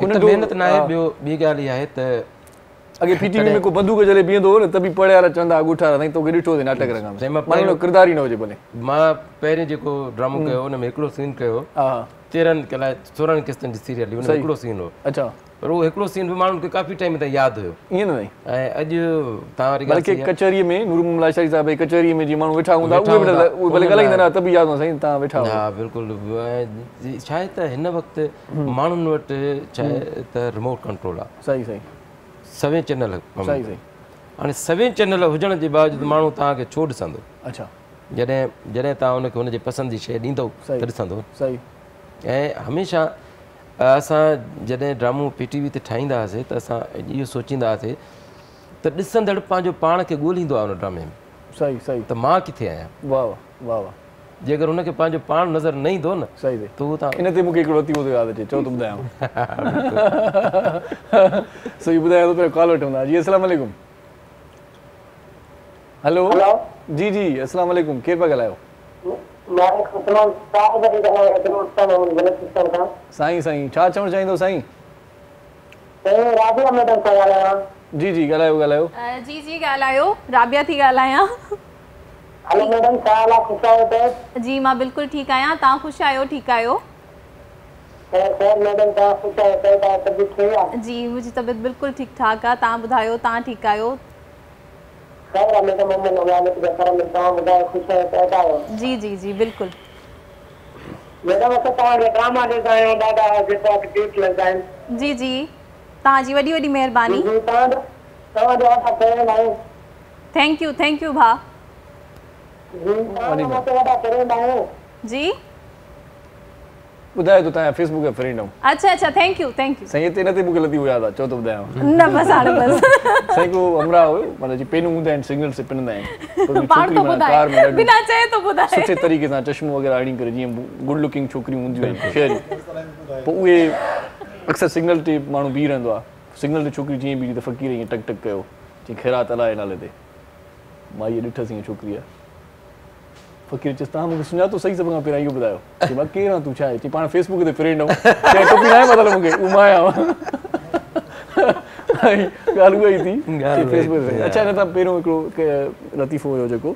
महिनत न आहे ॿियो ॿी ॻाल्हि इहा आहे त अॻे पीटीवी में को बंदूक जले बीहंदो हो न त बि पढ़े वारा चवंदा ॻूठा साईं तोखे ॾिठो अथई नाटक रंगा किरदार ई न हुजे भले। मां पहिरें जेको ड्रामो कयो हुन में हिकिड़ो सीन कयो 13 किस्तनि जी सीरियल हुन में हिकिड़ो सीन हो। अच्छा पर उहो हिकिड़ो सीन बि माण्हुनि खे काफ़ी टाइम ताईं यादि हुयो ईअं न ऐं अॼु तव्हां वरी बल्कि कचहरीअ में नूर मुमला शाही साहिब कचहरीअ में जीअं माण्हू वेठा हूंदा उहे भले ॻाल्हाईंदा न त बि यादि साईं तव्हां वेठा हा बिल्कुलु छा आहे त हिन वक़्तु माण्हुनि वटि छा आहे त रिमोट कंट्रोल आहे सही सही सभई चैनल सही सही हाणे सभई चैनल हुजण जे बावजूदि माण्हू तव्हांखे छो ॾिसंदो? अच्छा जॾहिं तव्हां हुनखे हुनजे पसंदि जी शइ ॾींदव त ॾिसंदो सही। ऐं हमेशह असां जॾहिं ड्रामो पीटीवी ते ठाहींदा हुआसीं त असां इहो सोचींदा हुआसीं त ॾिसंदड़ पंहिंजो पाण खे ॻोल्हींदो आहे हुन ड्रामे में सही सही त मां किथे आहियां वाह वाह वाह जे अगरि हुनखे पंहिंजो पाण नज़र न ईंदो न सही त उहो तव्हां इन ते मूंखे हिकिड़ो लतीफ़ो थो यादि अचे चओ त ॿुधायांव सही ॿुधायां थो पहिरियों कॉल वठूं जी अस्सलाम वालेकुम। हेलो जी जी अस्सलाम वालेकुम केरु पिया ॻाल्हायो? साईं साईं छा चवणु चाहींदो साईं? राबिया मैडम सां ॻाल्हायां। जी जी ॻाल्हायो जी जी ॻाल्हायो राबिया थी ॻाल्हायां। हेलो मैडम छा हाल आहे ख़ुशि आहियो त? जी मां बिल्कुलु ठीकु आहियां तव्हां ख़ुशि आहियो ठीकु आहियो? मैडम तव्हां ख़ुशि आहियो तव्हां तबियत कीअं आहे? जी मुंहिंजी तबियत बिल्कुलु ठीकु ठाक आहे तव्हां ॿुधायो तव्हां ठीकु आहियो? ख़ैर आहे मैडम तव्हां ॿुधायो ख़ुशि आहियो तव्हां आहियो? जी जी जी बिल्कुलु मैडम असां तव्हांखे ड्रामा ॾिसंदा आहियूं ॾाढा जेका क्यूट लॻंदा आहिनि। जी जी तव्हांजी वॾी वॾी महिरबानी तव्हांजो असां फेरन आहियूं। थैंक यू भाउ जी ॿुधायो त तव्हां फेसबुक जा फ्रेंड आहियो। अच्छा थैंक यू साईं हिते न ते मूंखे लती यादि आहे चओ त ॿुधायांव न बस हाणे बस साईं को हमरा हुयो माना जी पेनूं हूंदा आहिनि सिग्नल से पिनंदा आहिनि कार में बिना चए तो ॿुधाए सुठे तरीक़े सां चश्मो वग़ैरह हणी करे जीअं गुड लुकिंग छोकिरियूं हूंदियूं आहिनि शहरी पोइ उहे अक्सर सिग्नल ते माण्हू बीह रहंदो आहे सिग्नल ते छोकिरी जीअं बीही त फ़क़ीर ईअं टक टक कयो जीअं ख़ैरात अलाए नाले ते मां इहा ॾिठसि ईअं छोकिरी आहे फ़क़ीर चयसि तव्हां मूंखे सुञातो सही सभ खां पहिरियों इहो ॿुधायो की मां केरु आहियां तूं छा आहे चई पाण फेसबुक ते फ्रेंड आहियूं टोपी न आहे मतिलबु मूंखे उहो मां आहियां ॻाल्हि उहा ई थी फेसबुक ते। अच्छा हिन तां पहिरियों हिकिड़ो लतीफ़ो हुयो जेको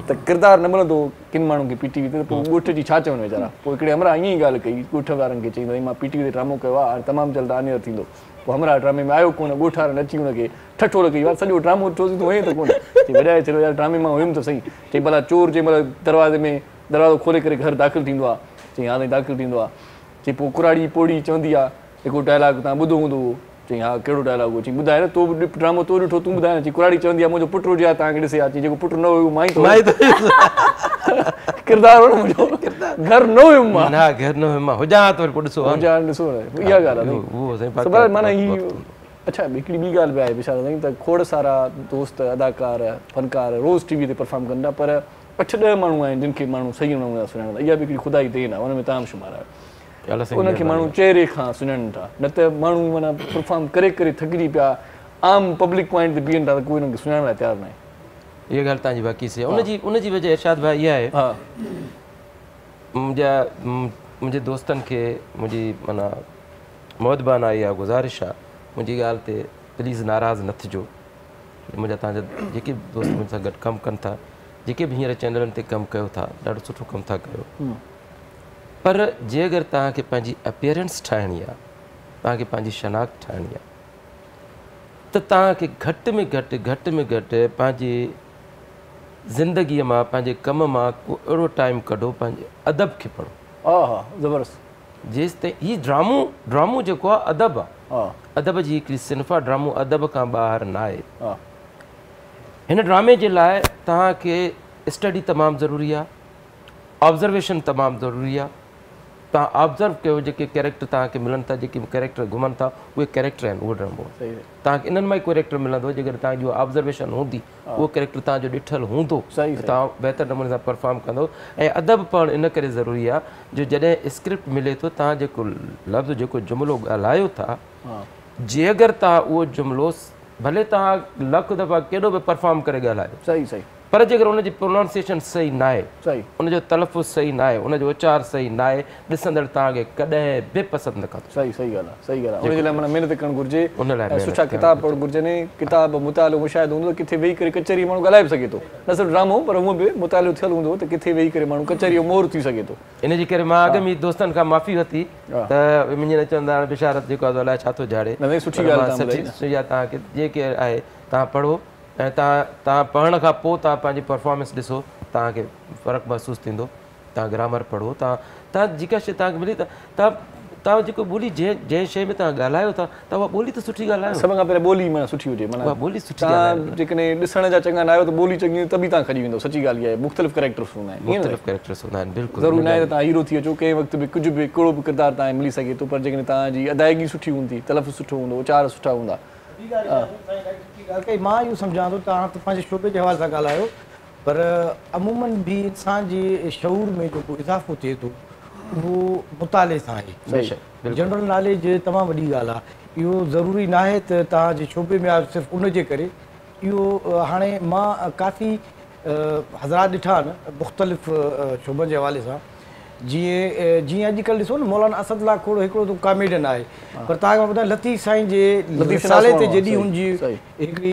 त किरदारु न मिलंदो किन माण्हुनि खे PTV ते, त पोइ ॻोठ जी छा चवनि वीचारा। पोइ हिकिड़े हमरा ईअं ई ॻाल्हि कई ॻोठ वारनि खे, चई भई मां PTV ते ड्रामो कयो आहे, हाणे तमामु जल्द आनियर थींदो। पोइ हमरा ड्रामे में आयो कोन, ॻोठ वारनि अची हुनखे ठठो लॻी वियो, सॼो ड्रामो ॾिठोसीं तूं हुएं त कोन, चई वॼाए छॾियो यार ड्रामे मां हुयुमि त सही। चई भला चोर जंहिं महिल दरवाज़े में दरवाज़ो खोले करे घर दाख़िल थींदो आहे, चई हाणे दाख़िल थींदो आहे, चई पोइ कुराड़ी पोड़ी चवंदी आहे, हिकिड़ो डायलॉग तव्हां ॿुधो हूंदो हुओ, चई हा कहिड़ो डायलॉग हो, चई ॿुधाए न तो ड्रामो तो ॾिठो तूं ॿुधाए न। चई कुराड़ी चवंदी आहे मुंहिंजो पुटु हुजे हा तव्हांखे ॾिसे हा, चई जेको पुटु न हुयो मां ई किरदारु हो न मुंहिंजो, घर न हुयुमि मां, ना घर न हुयुमि मां, हुजां त वरी पुटु ॾिसो ॾिसो इहा ॻाल्हि आहे माना ही। अच्छा हिकिड़ी ॿी ॻाल्हि बि आहे वीचारा साईं, त खोड़ सारा दोस्त अदाकार फनकार रोज़ TV ते परफॉर्म कंदा, पर 8-10 माण्हू आहिनि जिन खे माण्हू सही नमूने सां सुञाणंदा। इहा बि हिकिड़ी ख़ुदाई देन आहे, हुन में तव्हां शुमार आहियो। उनखे माण्हू चहिरे खां सुञाणनि था, न त माण्हू माना परफॉर्म करे करे थकिजी पिया आम पब्लिक पॉइंट ते बीहनि था त कोई हुनखे सुञाणण लाइ तयारु न आहे। इहा ॻाल्हि तव्हांजी बाक़ी सही आहे। उनजी वजह इरशाद भाई इहा आहे, मुंहिंजे दोस्तनि खे मुंहिंजी माना मौदबाना इहा गुज़ारिश आहे, मुंहिंजी ॻाल्हि ते प्लीज़ नाराज़ न थिजो। मुंहिंजा तव्हांजा जेके दोस्त मुंहिंजे सां गॾु कमु कनि था, जेके बि हींअर चैनलनि ते कमु कयो था, ॾाढो सुठो कमु था कयो, पर जे अगरि तव्हांखे पंहिंजी अपीयरेंस ठाहिणी आहे, तव्हांखे पंहिंजी शनाख़्त ठाहिणी आहे, त तव्हांखे घटि में घटि पंहिंजी ज़िंदगीअ मां पंहिंजे कम मां को अहिड़ो टाइम कढो पंहिंजे अदब खे पढ़ो। हा ज़बरदस्त। जेसि ताईं हीउ ड्रामो जेको आहे अदब आहे, अदब जी हिकिड़ी सिन्फ़ आहे, ड्रामो अदब खां ॿाहिरि न आहे। हिन ड्रामे जे लाइ तव्हांखे स्टडी तमामु ज़रूरी आहे, ऑब्ज़र्वेशन तमामु ज़रूरी आहे। तव्हां ऑब्ज़र्व कयो जेके कैरेक्टर तव्हांखे मिलनि था, जेके कैरेक्टर घुमनि था, उहे कैरेक्टर आहिनि, उहो ड्रामो तव्हांखे इन्हनि मां ई कैरेक्टर मिलंदो। जेकॾहिं तव्हांजी उहा ऑब्ज़र्वेशन हूंदी, उहो कैरेक्टर तव्हांजो ॾिठलु हूंदो, तव्हां बहितर नमूने सां परफॉर्म कंदो। ऐं अदब पढ़णु इन करे ज़रूरी आहे जो जॾहिं स्क्रिप्ट मिले थो, तव्हां जेको लफ़्ज़ जेको जुमिलो ॻाल्हायो था, जे अगरि तव्हां उहो जुमिलो भले तव्हां लख दफ़ा केॾो बि परफॉर्म करे ॻाल्हायो, पर जेकर उनजी प्रोनाउंसिएशन सही न आहे, उनजो तलफ़ुज़ सही न आहे, उनजो उचार सही न आहे, ॾिसंदड़ तव्हांखे कॾहिं बि पसंदि न कंदो। सही ॻाल्हि आहे, सही ॻाल्हि आहे। उनजे लाइ माना महिनत करणु घुरिजे, सुठा किताब पढ़णु घुरिजनि। किताब मुतालो मुशाहिदो हूंदो त किथे वेही करे कचहरी माण्हू ॻाल्हाए बि सघे थो, न सिर्फ़ु ड्रामो पर हूअं बि मुतालो थियलु हूंदो त किथे वेही करे माण्हू कचहरीअ मोर थी सघे थो। इन जे करे मां अॻु में दोस्तनि खां माफ़ी वरिती त मुंहिंजे न चवंदा बिशारत जेको आहे अलाए छा थो झाड़े। सुठी ॻाल्हि आहे, तव्हांखे जेके आहे तव्हां पढ़ो, ऐं तव्हां पढ़ण खां पोइ तव्हां पंहिंजी परफॉर्मेंस ॾिसो, तव्हांखे फ़र्क़ु महसूसु थींदो। तव्हां ग्रामर पढ़ो, तव्हां जेका शइ तव्हांखे मिली, तव्हां जेको ॿोली जंहिं शइ में तव्हां ॻाल्हायो था, तव्हां उहा ॿोली त सुठी ॻाल्हायो। सभ खां पहिरियों ॿोली माना सुठी हुजे, माना ॿोली सुठी। तव्हां जेकॾहिं ॾिसण जा चङा न आहियो त ॿोली चङी त बि तव्हां खॼी वेंदो। सची ॻाल्हि इहा आहे, मुख़्तलिफ़ कैरेक्टर्स हूंदा आहिनि, बिल्कुलु ज़रूरी न आहे त तव्हां हीरो थी अचो। कंहिं वक़्तु बि कुझु बि हिकिड़ो बि किरदारु तव्हांखे मिली सघे थो, पर जेकॾहिं तव्हांजी अदायगी सुठी हूंदी, तलफ़ुज़ सुठो हूंदो, उचार सुठा हूंदा। मां इहो सम्झां थो, तव्हां त पंहिंजे शोबे जे हवाले सां ॻाल्हायो, पर अमूमन बि इंसान जे शऊर में जेको इज़ाफ़ो थिए थो उहो मुताले सां आहे। जनरल नॉलेज तमामु वॾी ॻाल्हि आहे। इहो ज़रूरी न आहे त तव्हांजे शोबे में आहे सिर्फ़ु उनजे करे। इहो हाणे मां काफ़ी हज़रात ॾिठा आहिनि मुख़्तलिफ़ शोबनि जे हवाले सां, जीअं अॼुकल्ह ॾिसो न मौलाना असदुल्ला खोड़ हिकिड़ो त कॉमेडियन आहे, पर तव्हांखे मां ॿुधायां लतीफ़ साईं जे रिसाले ते जॾहिं हुनजी हिकिड़ी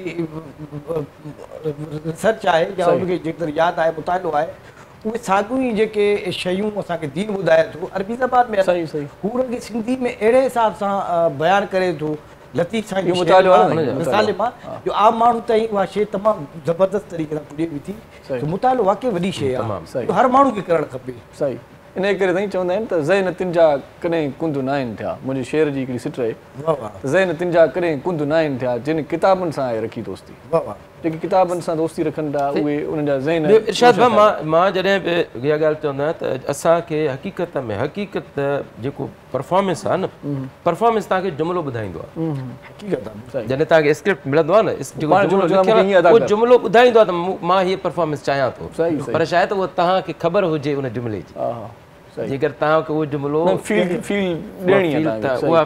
रिसर्च आहे या उनखे जेतिरी यादि आहे, मुतालो आहे, उहे साॻियूं ई जेके शयूं असांखे दीन ॿुधाए थो अरबी ज़बान में, हू उनखे सिंधी में अहिड़े हिसाब सां बयानु करे थो लतीफ़ साईं मिसाले मां, जो आम माण्हू ताईं उहा शइ तमामु ज़बरदस्त तरीक़े सां पुॼे बि थी। मुतालो वाक़ई वॾी शइ आहे, हर माण्हू खे करणु खपे। सही, इन करे साईं चवंदा आहिनि त ज़ैन तिन जा कॾहिं कुंद न आहिनि थिया। मुंहिंजे शेर जी हिकिड़ी सिट आहे, ज़ैन तिन जा कॾहिं कुंद न आहिनि थिया जिन किताबनि सां आहे रखी दोस्ती। जेके किताबनि सां दोस्ती रखनि था उहे उन्हनि जा ज़हन। इरशाद भाउ, मां जॾहिं बि इहा ॻाल्हि चवंदो आहियां त असांखे हक़ीक़त जेको परफॉर्मेंस आहे न, परफॉर्मेंस तव्हांखे जुमिलो ॿुधाईंदो आहे। जॾहिं तव्हांखे स्क्रिप्ट मिलंदो आहे न, उहो जुमिलो ॿुधाईंदो आहे त मां हीअ परफॉर्मेंस चाहियां थो, पर शायदि उहा तव्हांखे ख़बर हुजे उन जुमिले जी। जेकर तव्हांखे उहो जुमिलो उहा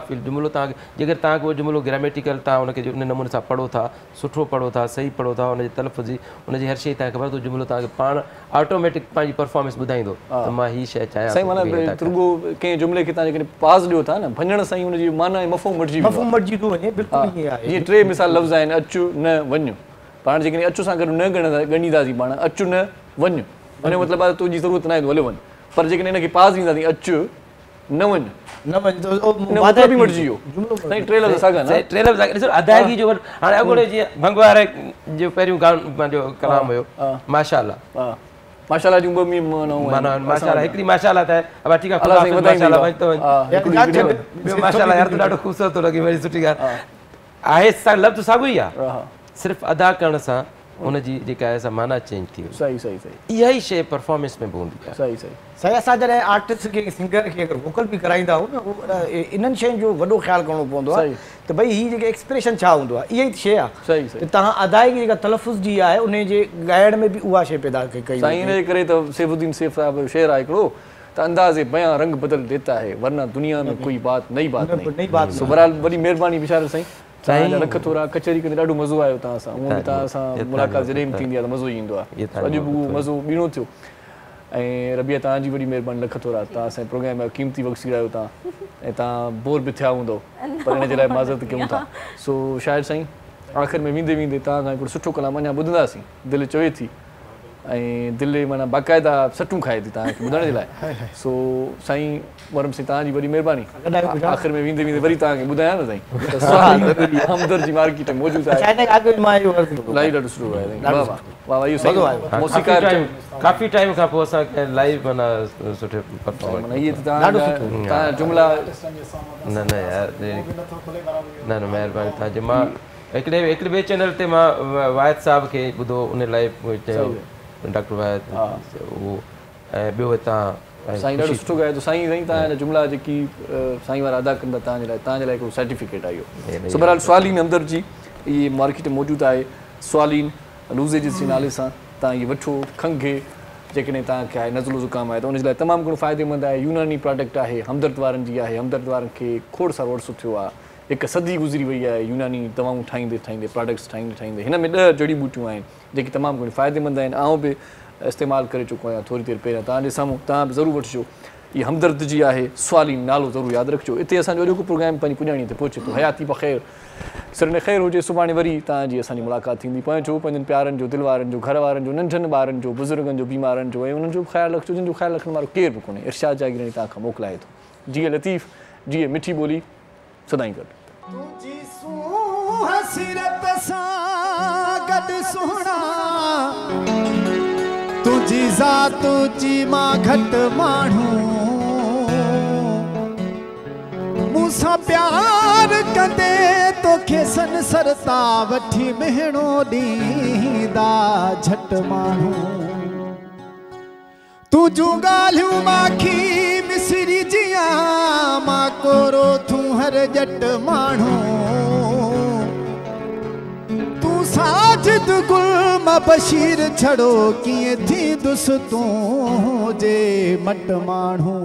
फील जुमिलो तव्हांखे जेकर तव्हांखे उहो जुमिलो ग्रामेटिकल तव्हां हुनखे उन नमूने सां पढ़ो था, सुठो पढ़ो था, सही पढ़ो था, हुनजी तलफ़ुज़ी हुनजी हर शइ तव्हांखे ख़बर, त जुमिलो तव्हांखे पाण ऑटोमेटिक पंहिंजी परफॉर्मेंस ॿुधाईंदो त मां हीअ शइ चाहियां। साईं माना रुॻो कंहिं जुमिले खे तव्हां जेकॾहिं पास ॾियो था न, भञण सां ई हुनजी माना ऐं मफ़हूम मटिजी थो वञे। बिल्कुलु ईअं आहे। जीअं 3 मिसाल लफ़्ज़ आहिनि, अचु न वञु। पाण जेकॾहिं अचु सां गॾु न ॻणींदासीं, पाण अचु न वञु, हुन जो मतिलबु आहे तुंहिंजी ज़रूरत न आहे तूं हले वञु। पर जेकॾहिं हिनखे पास ॾींदासीं, अचु न वञु, बि मटिजी वियो। टे लफ़्ज़ ॾिसो अदायगी जो हाणे अॻोड़े जीअं भंगवार जो पहिरियों पंहिंजो कलाम हुयो माशाअल्लाह, माशाअल्लाह जूं ॿ माना माशाअल्लाह हिकिड़ी माशाअल्लाह त अब ठीकु आहे माशाअल्लाह वञ त वञ, माशाअल्लाह यार तूं ॾाढो ख़ूबसूरत थो लॻे, वरी सुठी ॻाल्हि आहे। लफ़्ज़ साॻियो ई आहे, सिर्फ़ु अदा करण सां हुनजी जेका आहे सा माना चेंज थी वई। सही सही सही, इहा ई शइ परफॉर्मेंस में बि हूंदी आहे। सही सही सही। असां जॾहिं आर्टिस्ट खे सिंगर खे अगरि वोकल बि कराईंदा आहियूं न, इन्हनि शयुनि जो वॾो ख़्यालु करिणो पवंदो आहे त भई हीअ जेके एक्सप्रेशन छा हूंदो आहे, इहा ई शइ आहे। सही सही, तव्हां अदायगी जेका तलफ़ुज़ जी आहे उन जे ॻाइण में बि उहा शइ पैदा कई। साईं हिन जे करे त सैफुद्दीन सैफ साहिब जो शेर आहे हिकिड़ो, त अंदाज़े बयां रंग बदल देता है वरना दुनिया में कोई बात नई बात नहीं। बहरहाल वॾी महिरबानी विचार साईं, तव्हांजा लख थोरा कचहरी कंदे ॾाढो मज़ो आयो तव्हां सां। उहा बि तव्हां सां मुलाक़ात जॾहिं बि थींदी आहे त मज़ो ईंदो आहे। अॼु बि उहो मज़ो ॿीणो थियो। ऐं रबिया तव्हांजी वॾी महिरबानी, लख थोरा। तव्हां असांजे प्रोग्राम में क़ीमती वक़्तु सीड़ायो तव्हां, ऐं तव्हां बोर बि थिया हूंदो, पर हिन जे लाइ माज़रत कयूं था। सो शायदि साईं आख़िर में वेंदे वेंदे तव्हां खां हिकिड़ो सुठो कलाम अञा ॿुधंदासीं। दिलि चवे थी, ऐं दिलि माना बाक़ाइदा सटूं खाए थी तव्हांखे ॿुधण जे लाइ। सो साईं वरम साईं तव्हांजी वॾी महिरबानी। आख़िर में वेंदे वेंदे वरी तव्हांखे ॿुधायां न साईं, हमदर्द जी मार्केट में मौजूदु आहे। इलाही ॾाढो सुठो आहे। वाह वाह, इहो सही मौसीक़ार काफ़ी टाइम खां पोइ असांखे लाइव माना सुठे परफॉर्मेंस। इहे त तव्हां जुमिला न न यार, न न महिरबानी तव्हांजी। मां हिकिड़े ॿिए चैनल ते मां वाहिद साहिब खे ॿुधो, उन लाइव चयो डॉक्टर वाहिद उहो, ऐं ॿियो हितां साईं ॾाढो सुठो ॻाए थो। साईं साईं तव्हां जुमिला जेकी साईं वारा अदा कंदा तव्हांजे लाइ हिकिड़ो सर्टिफिकेट आहे इहो। सो बहरहाल स्वालीन हमदर्द जी इहे मार्केट में मौजूदु आहे। स्वालीन लूज़ेजिस जे नाले सां तव्हां इहे वठो। खंघि खे जेकॾहिं तव्हांखे आहे, नज़लो ज़ुकाम आहे, त उनजे लाइ तमामु घणो फ़ाइदेमंद आहे। यूनानी प्रोडक्ट आहे, हमदर्द वारनि जी आहे। हमदर्द वारनि खे खोड़ सारो अर्सो थियो आहे, हिकु सदी गुज़री वई आहे यूनानी दवाऊं ठाहींदे ठाहींदे, प्रोडक्ट्स ठाहींदे ठाहींदे। हिन में 10 जड़ी बूटियूं आहिनि जेके तमामु घणी फ़ाइदेमंद आहिनि। आउं बि इस्तेमालु करे चुको आहियां थोरी देरि पहिरियां तव्हांजे साम्हूं। तव्हां बि ज़रूरु वठिजो। इहा हमदर्द जी आहे, स्वालीन नालो ज़रूरु यादि रखिजो। हिते असांजो अॼोको प्रोग्राम पंहिंजी पुॼाणीअ ते पहुचे थो। हयाती बख़ैर, सिरने ख़ैर हुजे। सुभाणे वरी तव्हांजी असांजी मुलाक़ात थींदी। पंहिंजो पंहिंजनि प्यारनि जो, दिलि वारनि जो, घर वारनि जो, नंढनि ॿारनि जो, बुज़ुर्गनि जो, बीमारनि जो, ऐं उन्हनि जो ख़्यालु रखिजो जिन जो ख़्यालु रखण वारो केरु बि कोन्हे। इरशाद जागीरानी तव्हां खां मोकिलाए थो। जीअं लतीफ़, जीअं मिठी ॿोली, सदाईं गॾु। हसरत सां गॾु सुहिणा तुंहिंजी ज़ात जी मां घटि माण्हू, मूंसां प्यार कंदे तोखे संसर तां वठी मिहिणो ॾींदा झटि माण्हू। तूं जूं ॻाल्हियूं माखी मिसरी जियां, मां कोरो तूं हर ॼट माण्हू। साजिद गुल मां बशीर छड़ो कीअं थींदुसि तूं जे मट माण्हू।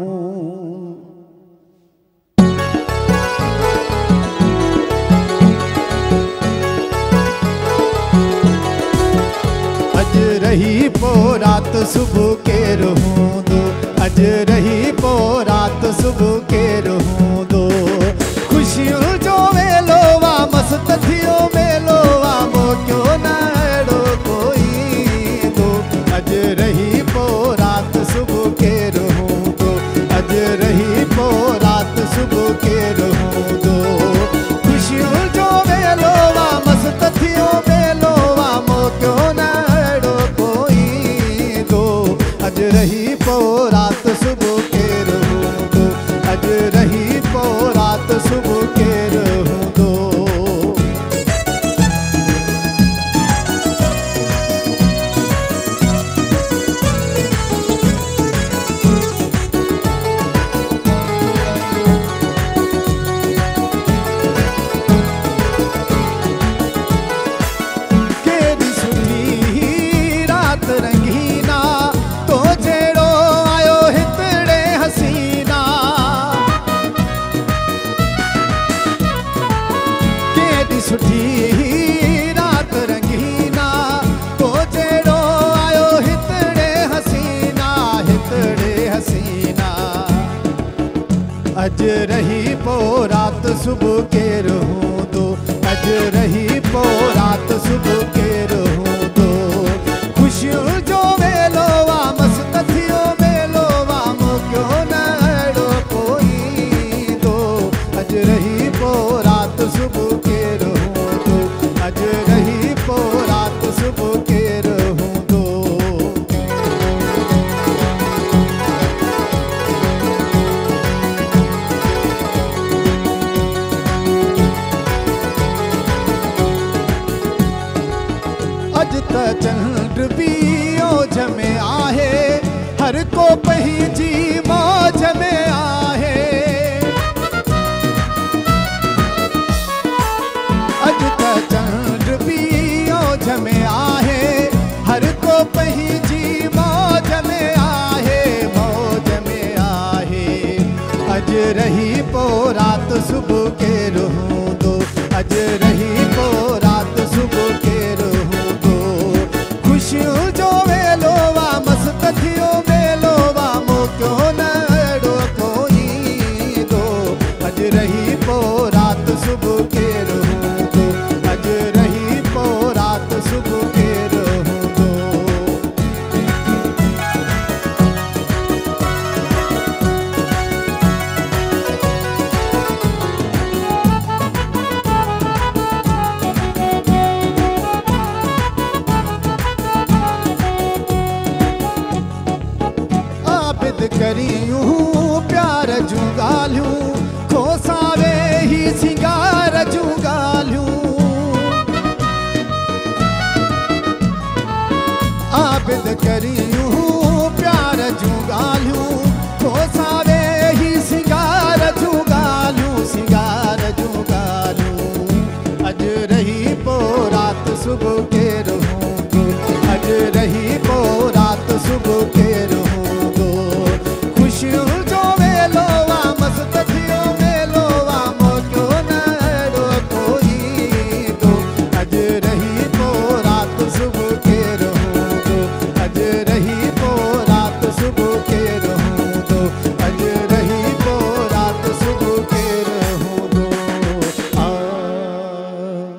अॼु रही पोइ राति सुबुह केरु हूंदो, अॼु रही पोइ राति सुबुह केरु हूंदो। ख़ुशियुनि जो वेलो वा मस्त थियो मेलो वा, मोकियो न अहिड़ो कोई दो। अॼु रही पोइ राति सुबुह केरु हूंदो, अॼु रही पोइ राति सुबुह केरु हूंदो। ख़ुशियुनि जो वेलो वा मस्त थियो मेलो वा, मोकियो न अहिड़ो कोई दो। अॼु रही सुठी रात रंगीना तो जेड़ो आयो हितड़े हसीना अज रही पो रात सुबह के रहूं दो अज रही पो रात सुबह के रहूं दो खुशियों जो वेलो वा मस्त थियो मेलो वा मो क्यों न अड़ो कोई दो अज रही पो रात सुबह के रहूं दो अज रही पो रात सुबह के रहूं दो अज त चंड भी ओझ में आहे हर को पंहिंजी मौज में आहे अज त चंड भी ओझ में आहे हर को पंहिंजी मौज में आहे अज रही पो रात सुबह के रहूं दो अज रही पो रात सुबह के रहूं दो खुशियों जो वेलो वा मस्त थियो मेलो वा मो क्यों न अड़ो कोई दो अज रही पो रात सुबह के